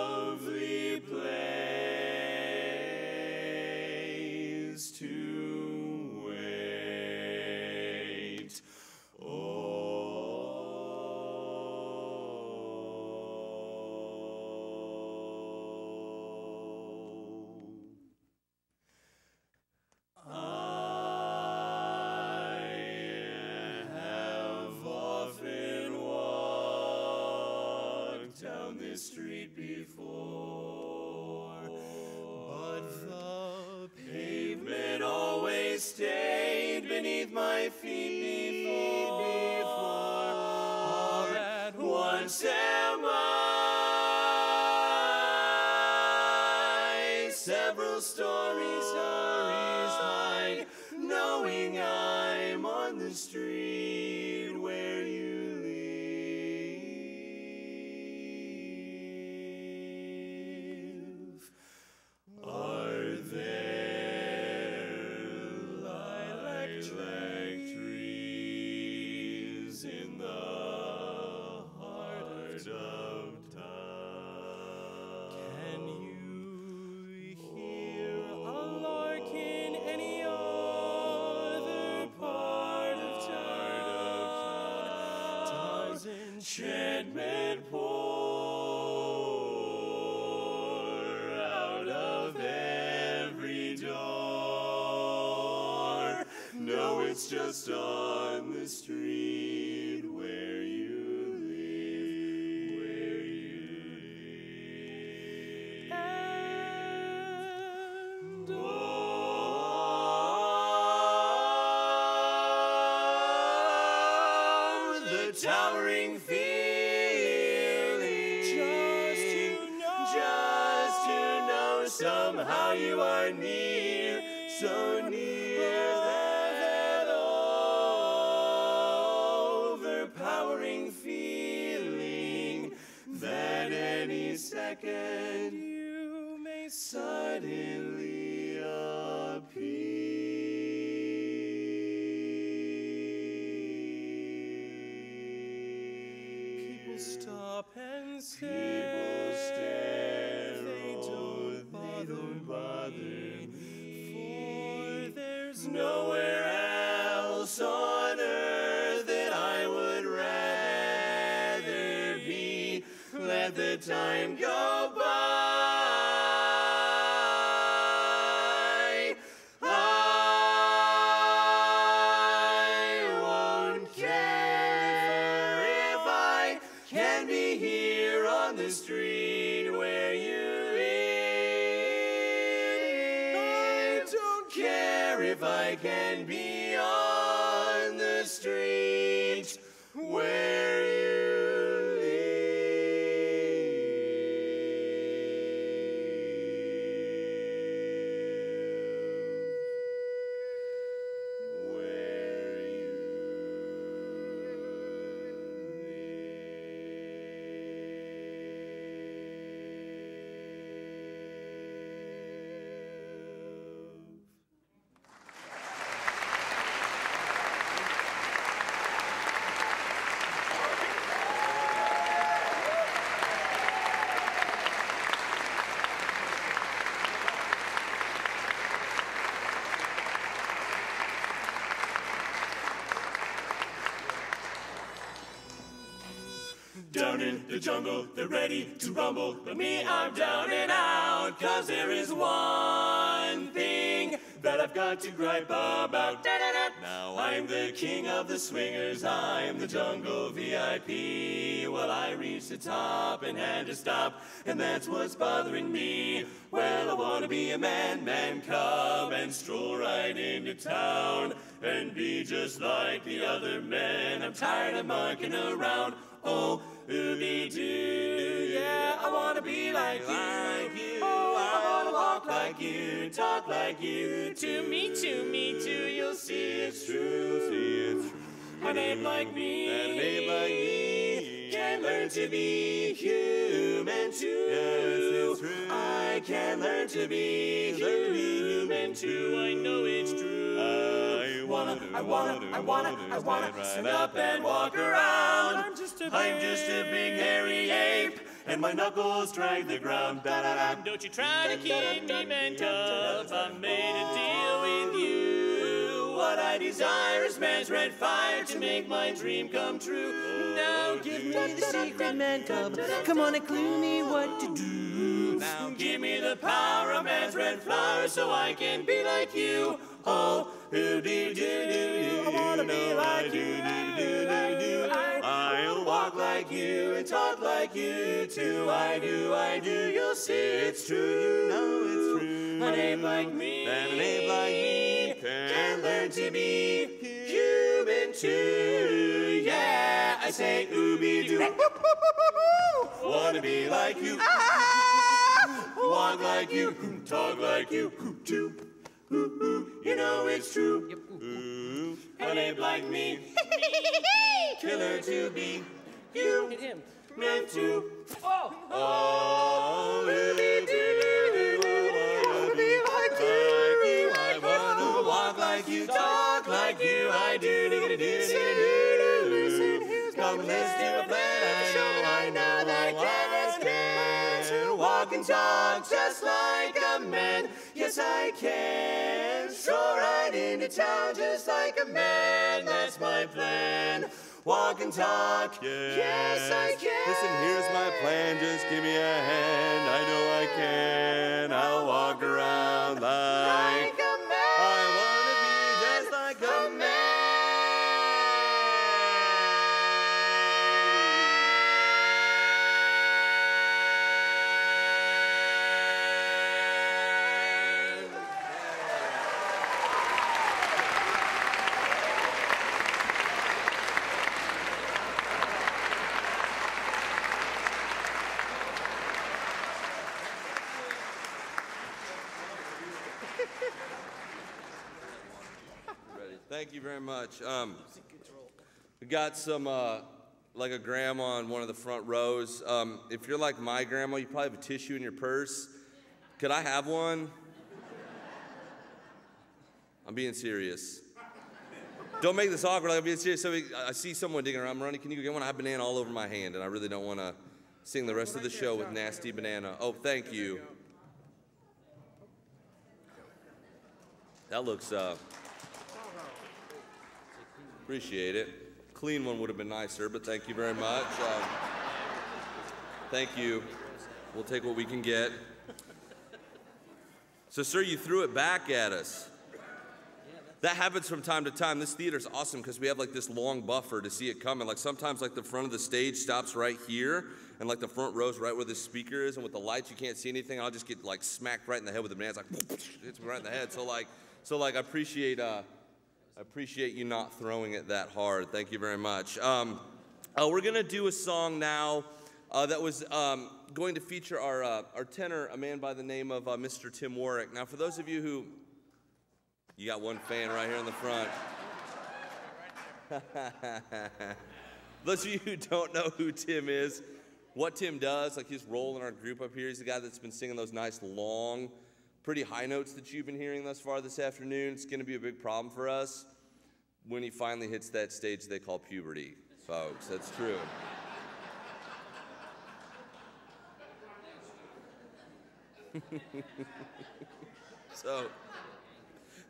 Lovely place to wait. Down this street before, but the pavement always stayed beneath my feet before. All at once am I, several stories high, knowing I'm on the street where you are there lilac trees in the heart of town? Can you hear a lark in any other part of town? Does enchantment pour out of every door? No, it's just on the street where you live, where you live. And oh, the towering feeling, just to know somehow you are near, so near that overpowering feeling that any second you may suddenly appear. People stop and stare. People stare. They don't bother me. For there's nowhere else on earth that I would rather be. Let the time go by. I won't care if I can be here on the street where you live. I don't care if I can be on the street where you live. the jungle, they're ready to rumble. But me, I'm down and out, 'cause there is one thing that I've got to gripe about. Now I'm the king of the swingers, I'm the jungle VIP. Well, I reached the top and had to stop, and that's what's bothering me. Well, I wanna be a man cub, and stroll right into town, and be just like the other men. I'm tired of mucking around. Oh, ooby-doo, yeah, I wanna be like you. Oh, I wanna walk like you, talk like you. To me, you'll see it's true. An ape like me, can learn to be human too. Yes, it's true. I can learn to be human too. I know it's true. I wanna stand up and walk around. I'm just a big hairy ape, and my knuckles drag the ground. Don't you try to keep me bent up. I made a deal with you. What I desire is man's red fire to make my dream come true. Now give me the secret, man cub. Come on and clue me what to do. Now give me the power of man's red flower so I can be like you. Oh, I wanna be like you. I'll walk like you and talk like you too. I do. You'll see it's true. You know it's true. An ape like me, can learn to be human too. Yeah, I say ooby-doo. Wanna be like you. Walk like you. Talk like you too. You know it's true. An ape like me, killer to be you, meant to. Oh, ooby-doo, I wanna be like you. I wanna walk like you, talk like you. I do. Come, let's do a plan. I know that can walk and talk just like a man. Yes, I can. Stroll right into town just like a man. That's my plan. Walk and talk. Yes, I can. Listen, here's my plan. Just give me a hand. I know I can. I'll walk around like a man. I wanna be just like a man. Thank you very much. We got some, like a grandma in one of the front rows. If you're like my grandma, you probably have a tissue in your purse. Could I have one? I'm being serious. Don't make this awkward. I'm being serious. So I see someone digging around. Ronnie, can you go get one? I have banana all over my hand, and I really don't want to sing the rest of the show with nasty banana. Oh, thank you. That looks, appreciate it. Clean one would have been nicer, but thank you very much. Thank you. We'll take what we can get. So, sir, you threw it back at us. That happens from time to time. This theater's awesome because we have like this long buffer to see it coming. Like sometimes like the front of the stage stops right here and like the front row's right where the speaker is, and with the lights you can't see anything. I'll just get like smacked right in the head with the banana. It's like hits me right in the head. So I appreciate you not throwing it that hard. Thank you very much. We're gonna do a song now that was going to feature our tenor, a man by the name of Mr. Tim Warwick. Now, for those of you who you got one fan right here in the front. Those of you who don't know who Tim is, what Tim does, like his role in our group up here, he's the guy that's been singing those nice, long, pretty high notes that you've been hearing thus far this afternoon. It's going to be a big problem for us when he finally hits that stage they call puberty, folks. That's true.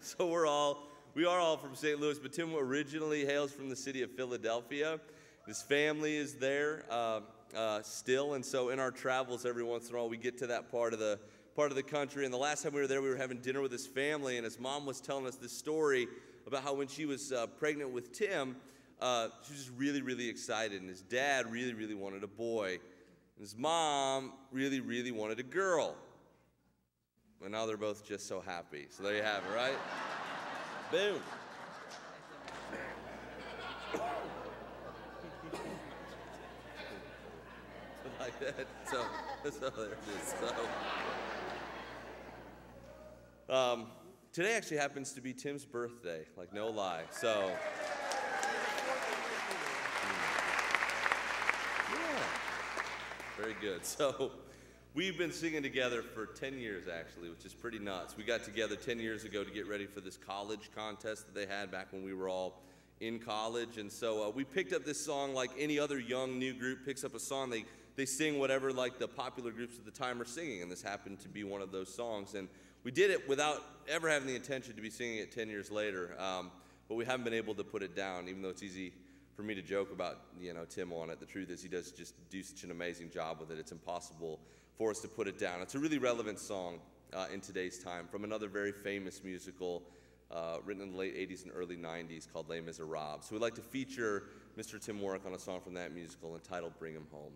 So we are all from St. Louis, but Tim originally hails from the city of Philadelphia. His family is there. still, and so in our travels every once in a while we get to that part of the country. And the last time we were there, we were having dinner with his family, and his mom was telling us this story about how when she was pregnant with Tim, she was just really, really excited, and his dad really, really wanted a boy, and his mom really, really wanted a girl. And now they're both just so happy. So there you have it, right? Boom. Like that. So there it is. So, today actually happens to be Tim's birthday, like no lie. So, yeah, very good. So, we've been singing together for 10 years actually, which is pretty nuts. We got together 10 years ago to get ready for this college contest that they had back when we were all in college. And so we picked up this song like any other young new group picks up a song. They sing whatever like the popular groups at the time are singing, and this happened to be one of those songs. And we did it without ever having the intention to be singing it 10 years later, but we haven't been able to put it down, even though it's easy for me to joke about, Tim on it. The truth is he does just do such an amazing job with it. It's impossible for us to put it down. It's a really relevant song in today's time from another very famous musical written in the late 80s and early 90s called Les Miserables. So we'd like to feature Mr. Tim Warwick on a song from that musical entitled Bring Him Home.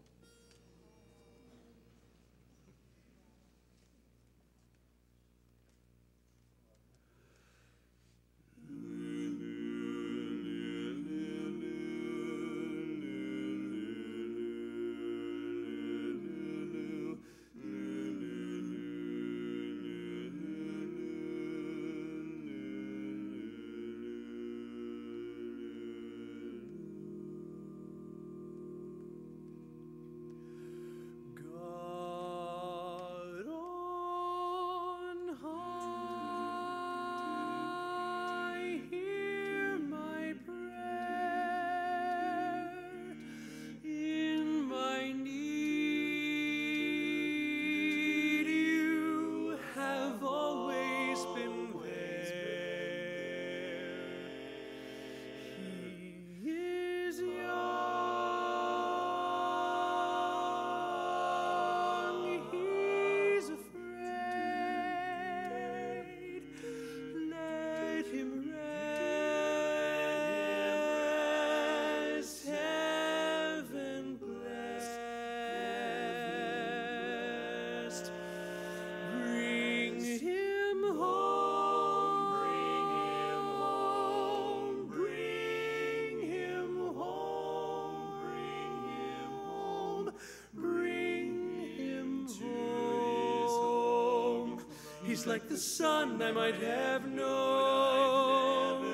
He's like the sun I might have known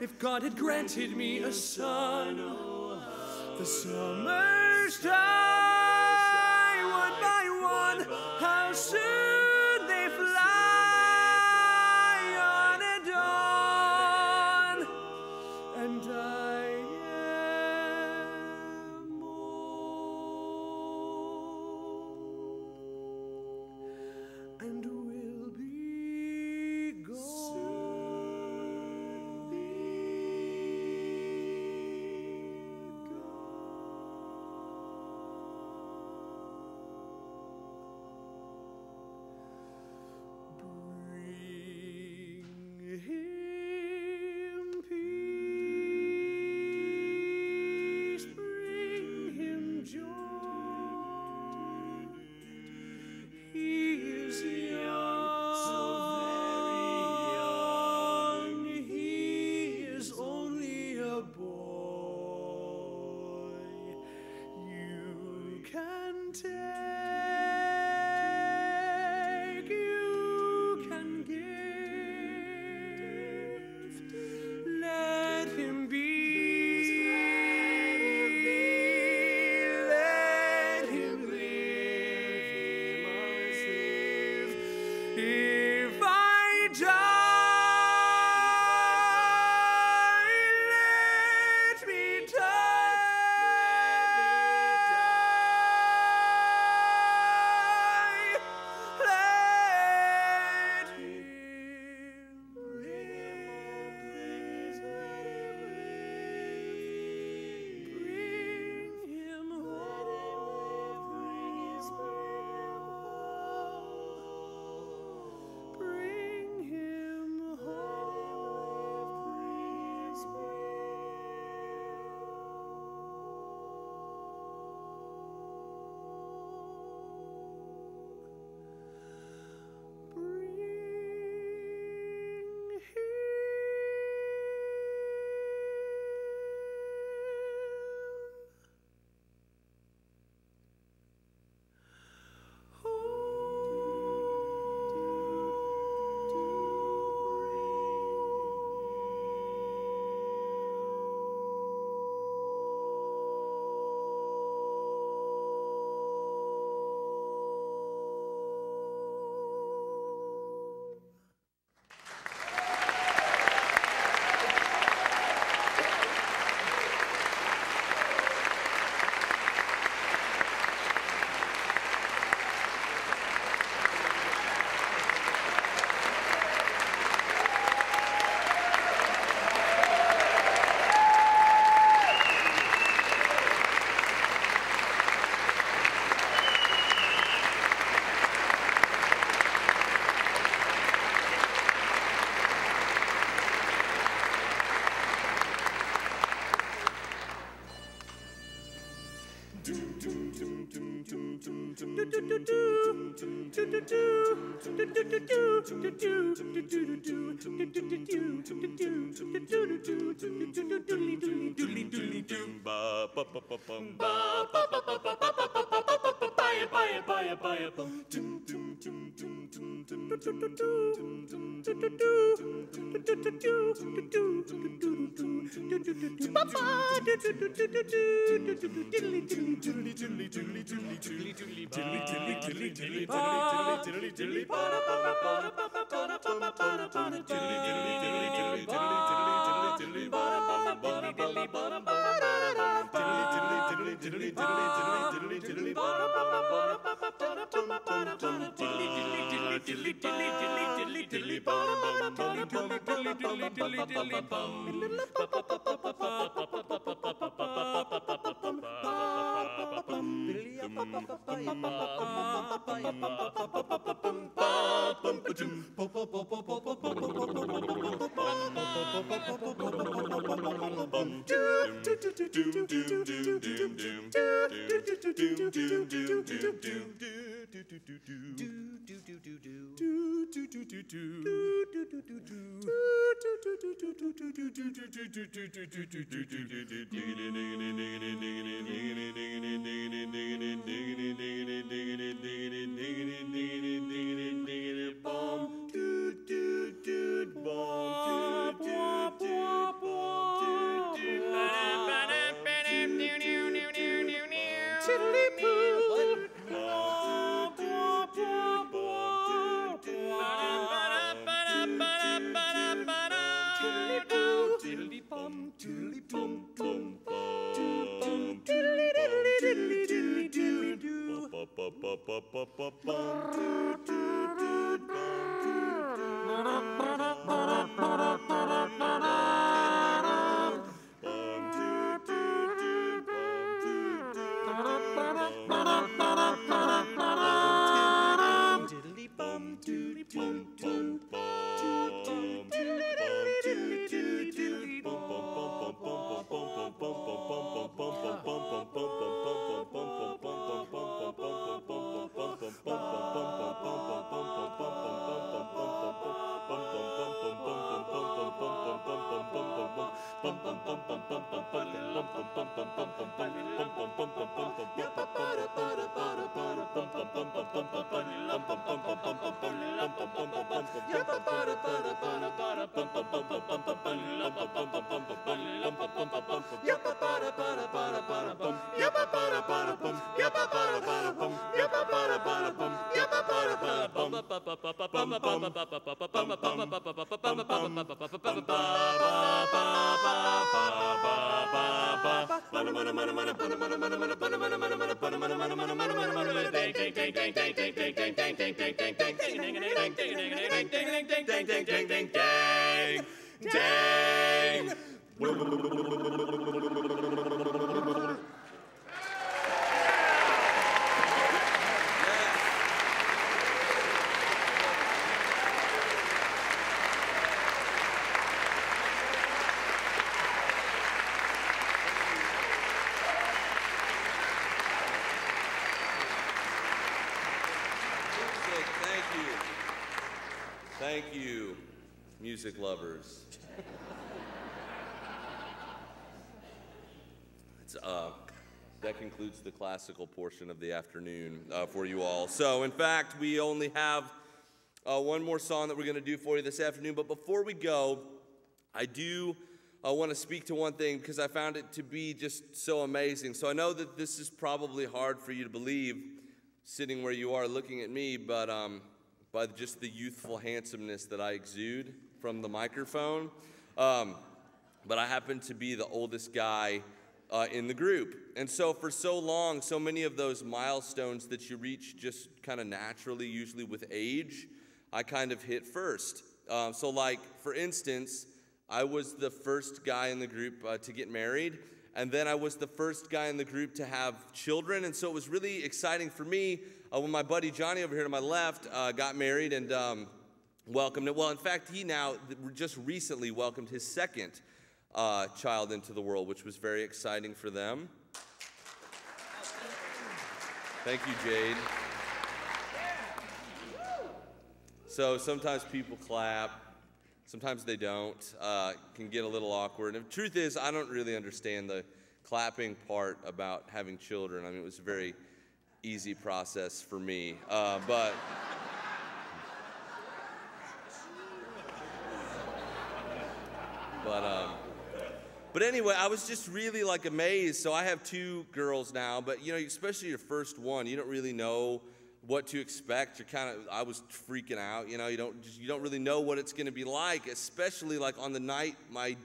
if God had granted me a son. The summers die one by one, how soon they fly on and on, and I am old and will be gone. Bring him peace, bring him joy. He is young, so very young. He is only a boy. You can take, you can give. Let him be. Let him live. If I die, let me die. Let him live. Bring him home. Thank you, music lovers. That concludes the classical portion of the afternoon for you all. So, in fact, we only have one more song that we're going to do for you this afternoon. But before we go, I do want to speak to one thing because I found it to be just so amazing. So I know that this is probably hard for you to believe, sitting where you are looking at me, but by just the youthful handsomeness that I exude from the microphone. But I happen to be the oldest guy in the group. And so for so long, so many of those milestones that you reach just kind of naturally, usually with age, I kind of hit first. So like, for instance, I was the first guy in the group to get married, and then I was the first guy in the group to have children, and so it was really exciting for me when my buddy Johnny over here to my left got married and welcomed it. Well, in fact, he now just recently welcomed his second child into the world, which was very exciting for them. Thank you, Jade. So sometimes people clap, sometimes they don't. Can get a little awkward. And the truth is, I don't really understand the clapping part about having children. I mean, it was a very easy process for me. But anyway, I was just really like amazed. So I have 2 girls now, but you know, especially your first one, you don't really know what to expect. I was freaking out. You know, you don't really know what it's going to be like, especially like on the night my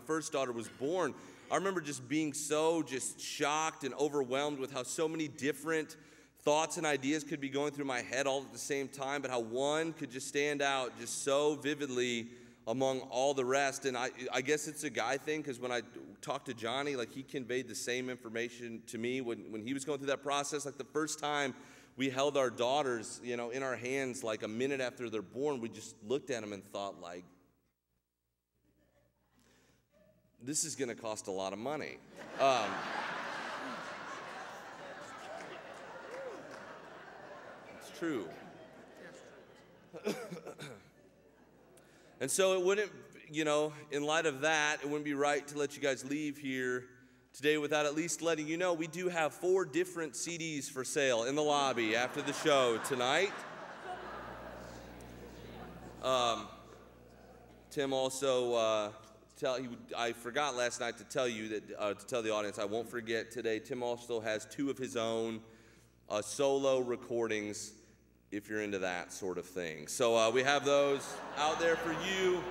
first daughter was born. I remember just being so shocked and overwhelmed with how so many different thoughts and ideas could be going through my head all at the same time, but how one could just stand out just so vividly among all the rest. And I guess it's a guy thing, because when I talked to Johnny, like, he conveyed the same information to me when he was going through that process. Like, the first time we held our daughters, you know, in our hands, like a minute after they're born, we just looked at them and thought, like, this is going to cost a lot of money. It's true. And so it wouldn't, you know, in light of that, it wouldn't be right to let you guys leave here today without at least letting you know we do have 4 different CDs for sale in the lobby after the show tonight. Tim also, I forgot last night to tell you that, to tell the audience, I won't forget today, Tim also has 2 of his own solo recordings, if you're into that sort of thing. So we have those out there for you.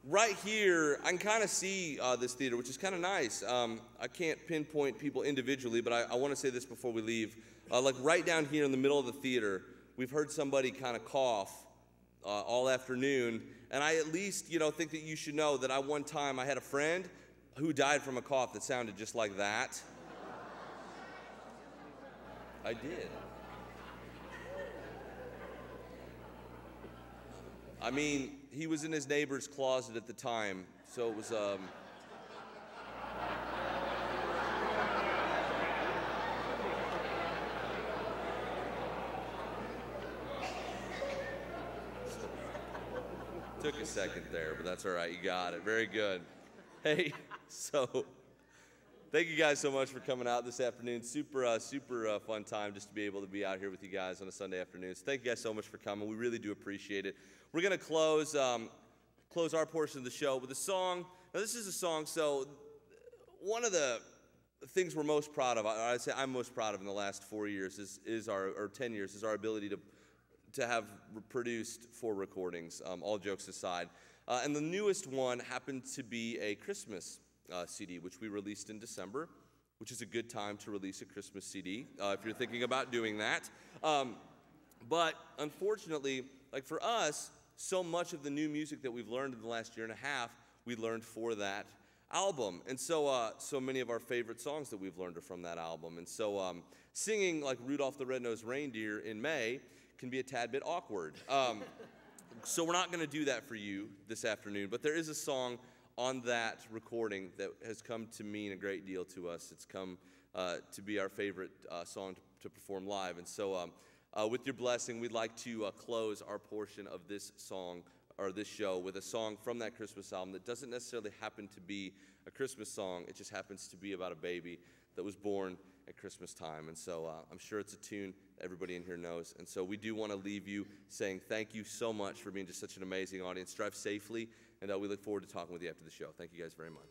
Right here, I can kind of see this theater, which is kind of nice. I can't pinpoint people individually, but I want to say this before we leave. Like right down here in the middle of the theater, we've heard somebody kind of cough all afternoon, and I at least, you know, think that you should know that one time I had a friend who died from a cough that sounded just like that. I did. I mean, he was in his neighbor's closet at the time, so it was, took a second there, but that's all right, you got it. Very good. Hey, so thank you guys so much for coming out this afternoon. Super fun time just to be able to be out here with you guys on a Sunday afternoon. So thank you guys so much for coming. We really do appreciate it. We're going to close our portion of the show with a song. Now, this is a song, so one of the things we're most proud of, I'd say I'm most proud of in the last 4 years, or 10 years, is our ability to have produced 4 recordings, all jokes aside. And the newest one happened to be a Christmas CD, which we released in December, which is a good time to release a Christmas CD if you're thinking about doing that. But unfortunately, like for us, so much of the new music that we've learned in the last year and a half, we learned for that album. And so many of our favorite songs that we've learned are from that album. And so singing like Rudolph the Red-Nosed Reindeer in May can be a tad bit awkward. So we're not going to do that for you this afternoon, but there is a song on that recording that has come to mean a great deal to us. It's come to be our favorite song to perform live. And so with your blessing, we'd like to close our portion of this song, or this show, with a song from that Christmas album that doesn't necessarily happen to be a Christmas song. It just happens to be about a baby that was born at Christmas time. And so I'm sure it's a tune everybody in here knows. And so we do want to leave you saying thank you so much for being just such an amazing audience. Drive safely, and we look forward to talking with you after the show. Thank you guys very much.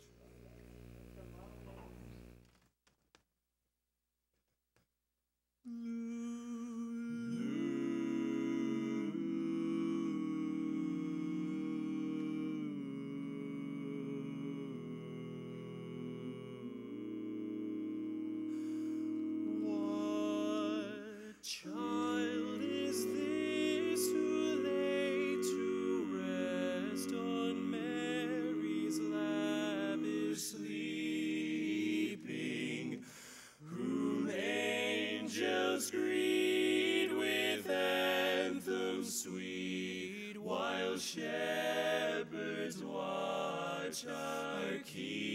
Child is this who lay to rest on Mary's lap is sleeping, whom angels greet with anthems sweet, while shepherds watch are keeping.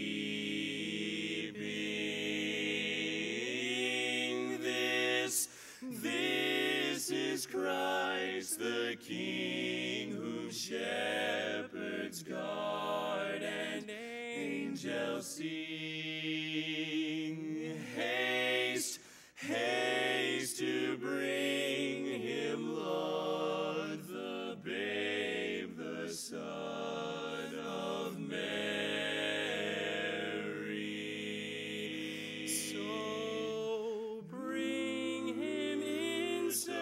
This is is Christ the King, whom shepherds guard and angels sing. Haste, haste to bring him, Lord, the babe, the Son of Mary. So bring him incense,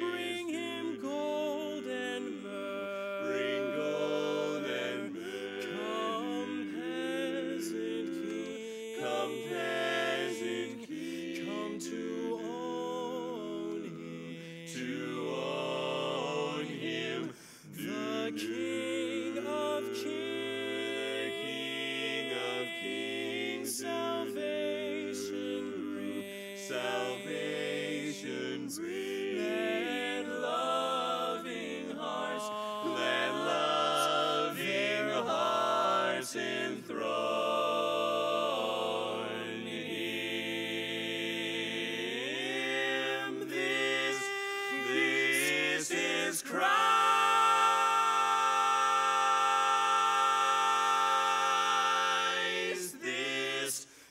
bring him gold and myrrh. Bring gold and myrrh. Come, peasant king, Come, peasant king, come to own him. to own him, The King of Kings, salvation bring, salvation bring. let loving hearts, enthrone him. This is Christ.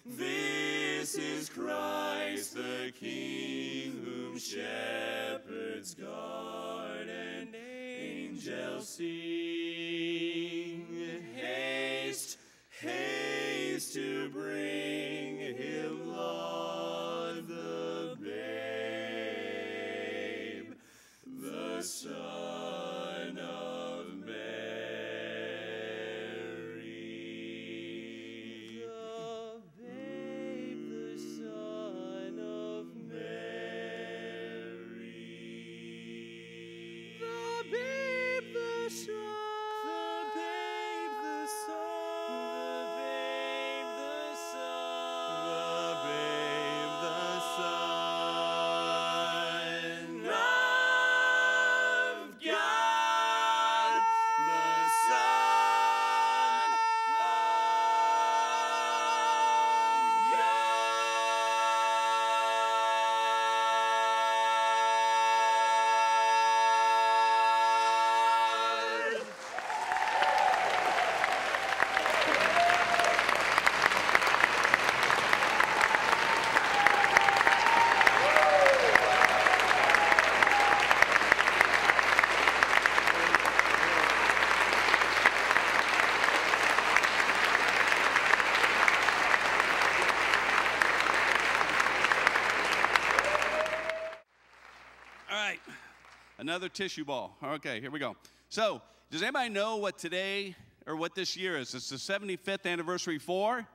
This is Christ the King, whom shepherds guard and angels sing. Haste, haste to bring him, Lord, the babe, the Son of Mary. the babe, the Son of Mary. The babe, the Son, the babe, the Son, the babe, the Son, The babe, the Son of God, the Son of God. All right, another tissue ball. Okay, here we go. So, does anybody know what today or what this year is? It's the 75th anniversary for?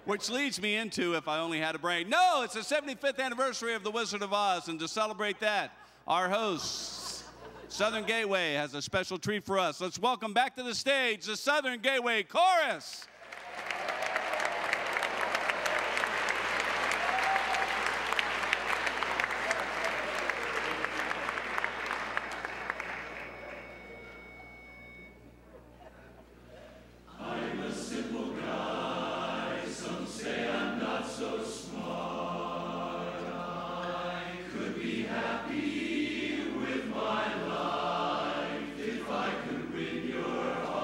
Which leads me into, if I only had a brain, no, it's the 75th anniversary of The Wizard of Oz, and to celebrate that, our host, Southern Gateway, has a special treat for us. Let's welcome back to the stage the Southern Gateway Chorus. I'm a simple guy, some say I'm not so smart. I could be happy with my life if I could win your heart.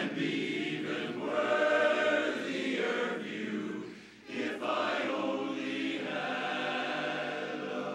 and be even worthier view if I only had a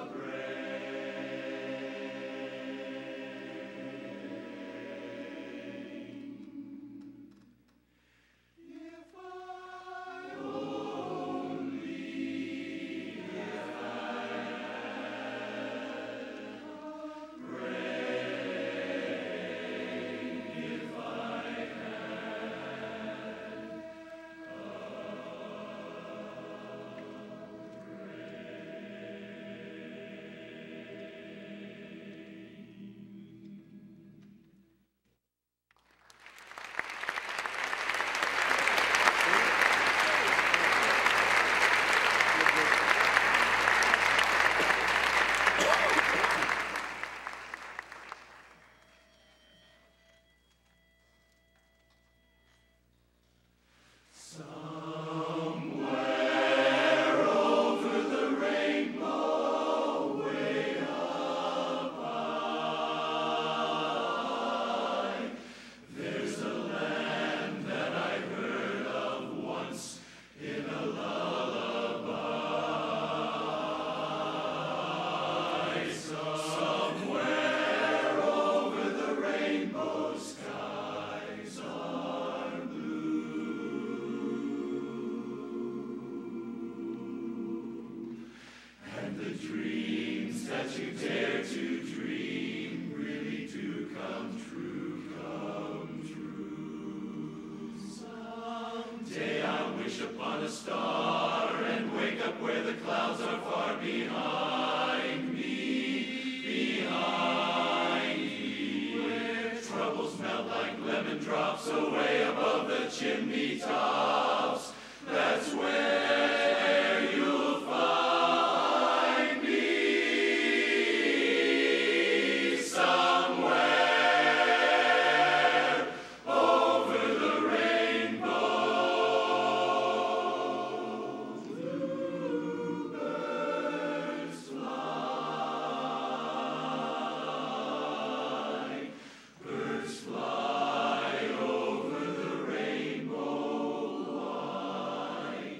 upon a star and wake up where the clouds are far behind me, where troubles melt like lemon drops away above the chimney tops. That's where you'll find me, somewhere over the rainbow. Bluebirds fly, birds fly over the rainbow. Why?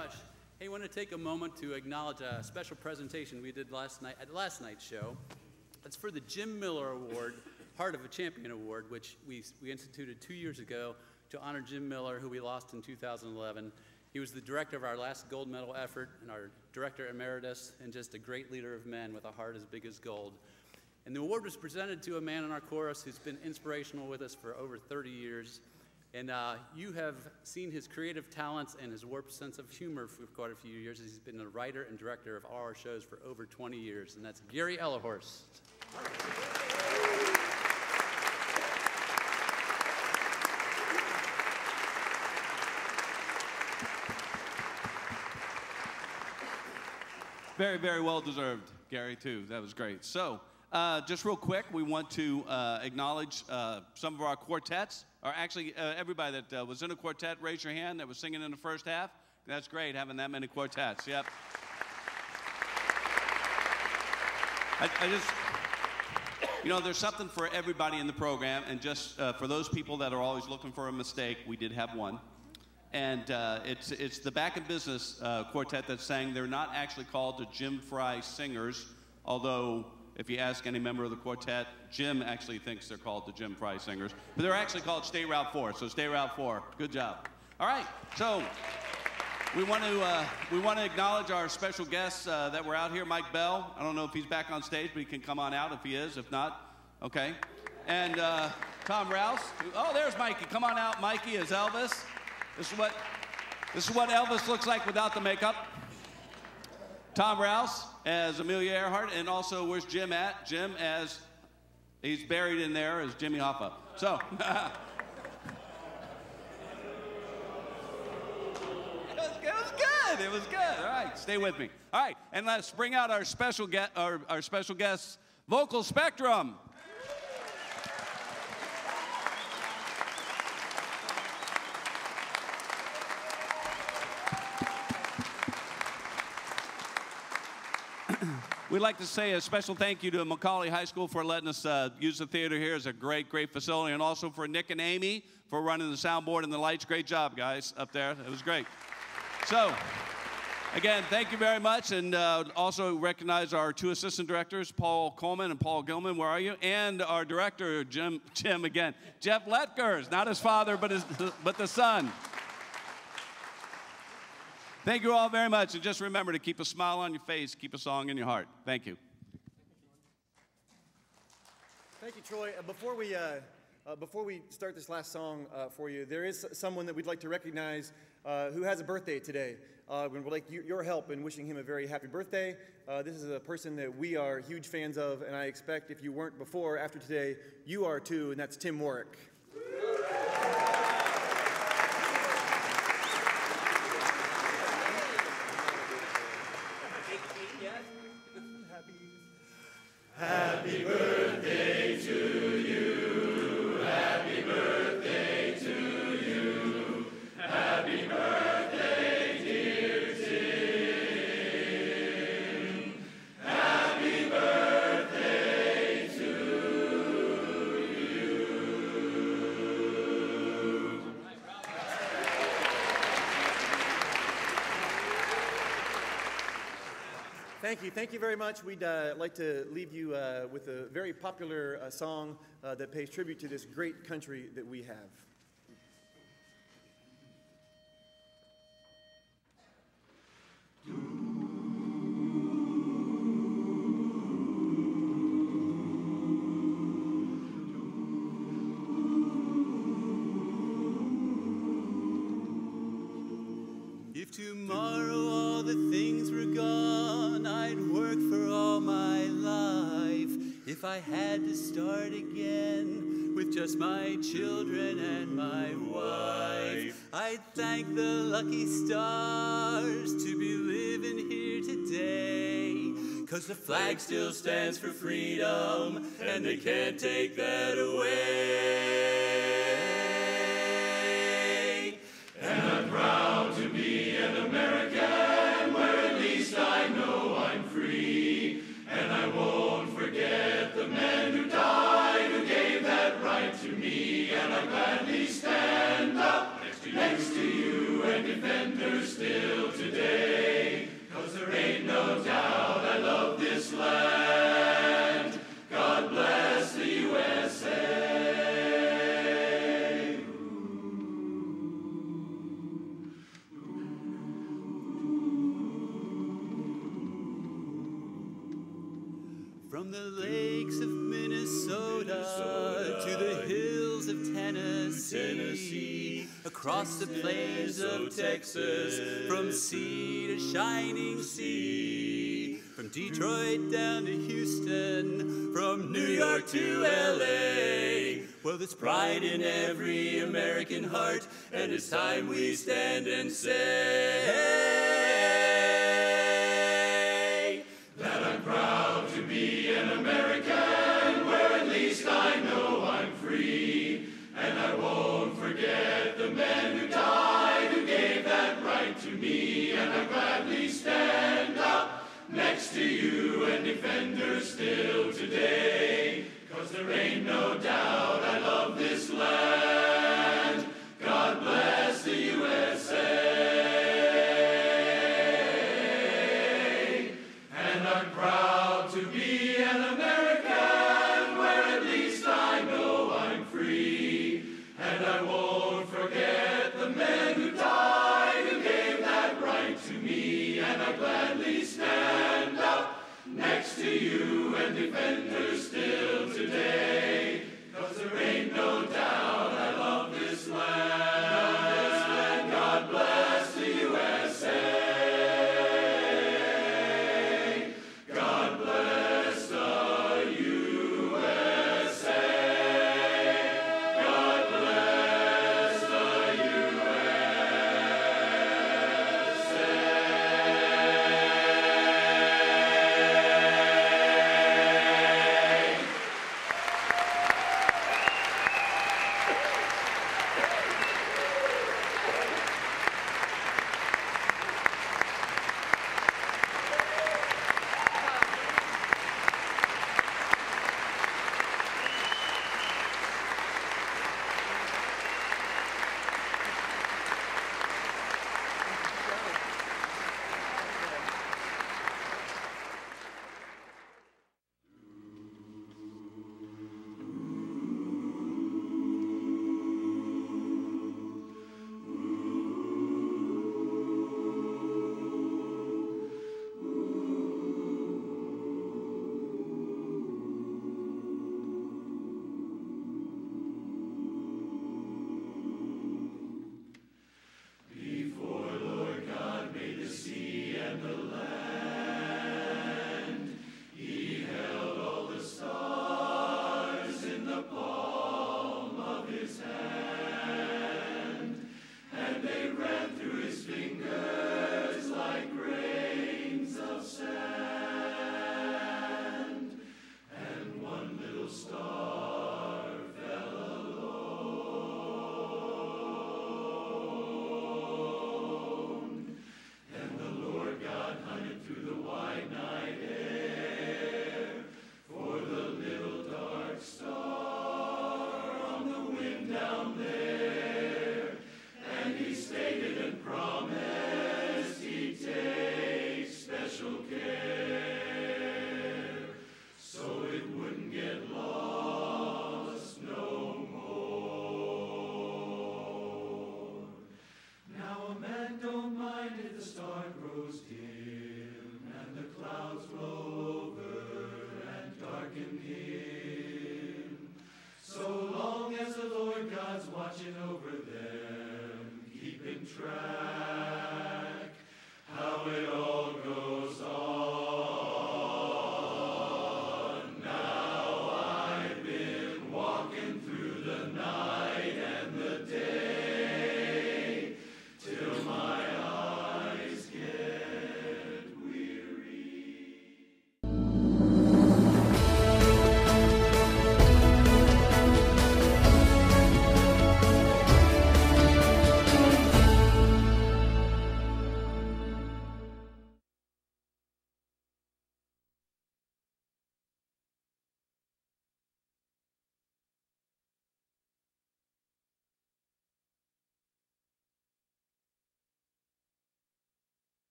much. Hey, I want to take a moment to acknowledge a special presentation we did last night at last night's show. It's for the Jim Miller Award, Heart of a Champion Award, which we instituted 2 years ago to honor Jim Miller, who we lost in 2011. He was the director of our last gold medal effort and our director emeritus, and just a great leader of men with a heart as big as gold. And the award was presented to a man in our chorus who's been inspirational with us for over 30 years. And you have seen his creative talents and his warped sense of humor for quite a few years. He's been the writer and director of all our shows for over 20 years, and that's Gary Ellehorst. Very, very well deserved, Gary, too. That was great. So, just real quick, we want to acknowledge some of our quartets, or actually everybody that was in a quartet. Raise your hand that was singing in the first half. That's great, having that many quartets. Yep. I just, you know, there's something for everybody in the program, and just for those people that are always looking for a mistake, we did have one. And it's the Back in Business quartet that sang. They're not actually called the Jim Fry Singers, although if you ask any member of the quartet, Jim actually thinks they're called the Jim Fry Singers. But they're actually called Stay Route 4, so Stay Route 4. Good job. All right, so we want to acknowledge our special guests that were out here. Mike Bell, I don't know if he's back on stage, but he can come on out if he is. If not, okay. And Tom Rouse. Oh, there's Mikey. Come on out, Mikey, as Elvis. This is what Elvis looks like without the makeup. Tom Rouse as Amelia Earhart, and also where's Jim at? Jim as, he's buried in there as Jimmy Hoffa. So, it was good. All right, stay with me. All right, and let's bring out our special guests, Vocal Spectrum. We'd like to say a special thank you to McAuley High School for letting us use the theater here. It's a great, great facility. And also for Nick and Amy for running the soundboard and the lights. Great job, guys, up there. It was great. So, again, thank you very much. And also recognize our two assistant directors, Paul Coleman and Paul Gilman. Where are you? And our director, Jim again. Jeff Letkers, not his father, but the son. Thank you all very much, and just remember to keep a smile on your face, keep a song in your heart. Thank you. Thank you, Troy. Before we start this last song for you, there is someone that we'd like to recognize who has a birthday today. We would like your help in wishing him a very happy birthday. This is a person that we are huge fans of, and I expect if you weren't before, after today, you are too, and that's Tim Warwick. Happy birthday to you. Happy birthday to you. Happy birthday, dear Tim. Happy birthday to you. Thank you very much. We'd like to leave you with a very popular song that pays tribute to this great country that we have. If tomorrow all the things were gone, I'd work for all my life. If I had to start again with just my children and my wife, I'd thank the lucky stars to be living here today. 'Cause the flag still stands for freedom, and they can't take that away. And I'm proud to be an American, where at least I know I'm free. And I won't forget the men who died, who gave that right to me. And I gladly stand up next to you and defend her still today. From the lakes of Minnesota to the hills of Tennessee, across the plains of Texas, from sea to shining sea, from Detroit down to Houston, from New York to LA. Well, there's pride in every American heart, and it's time we stand and say that I'm proud to be an American, where at least I know I'm free. And I won't forget the men who died, who gave that right to me. And I gladly stand up next to you and defend her still today. 'Cause there ain't no doubt I love this land.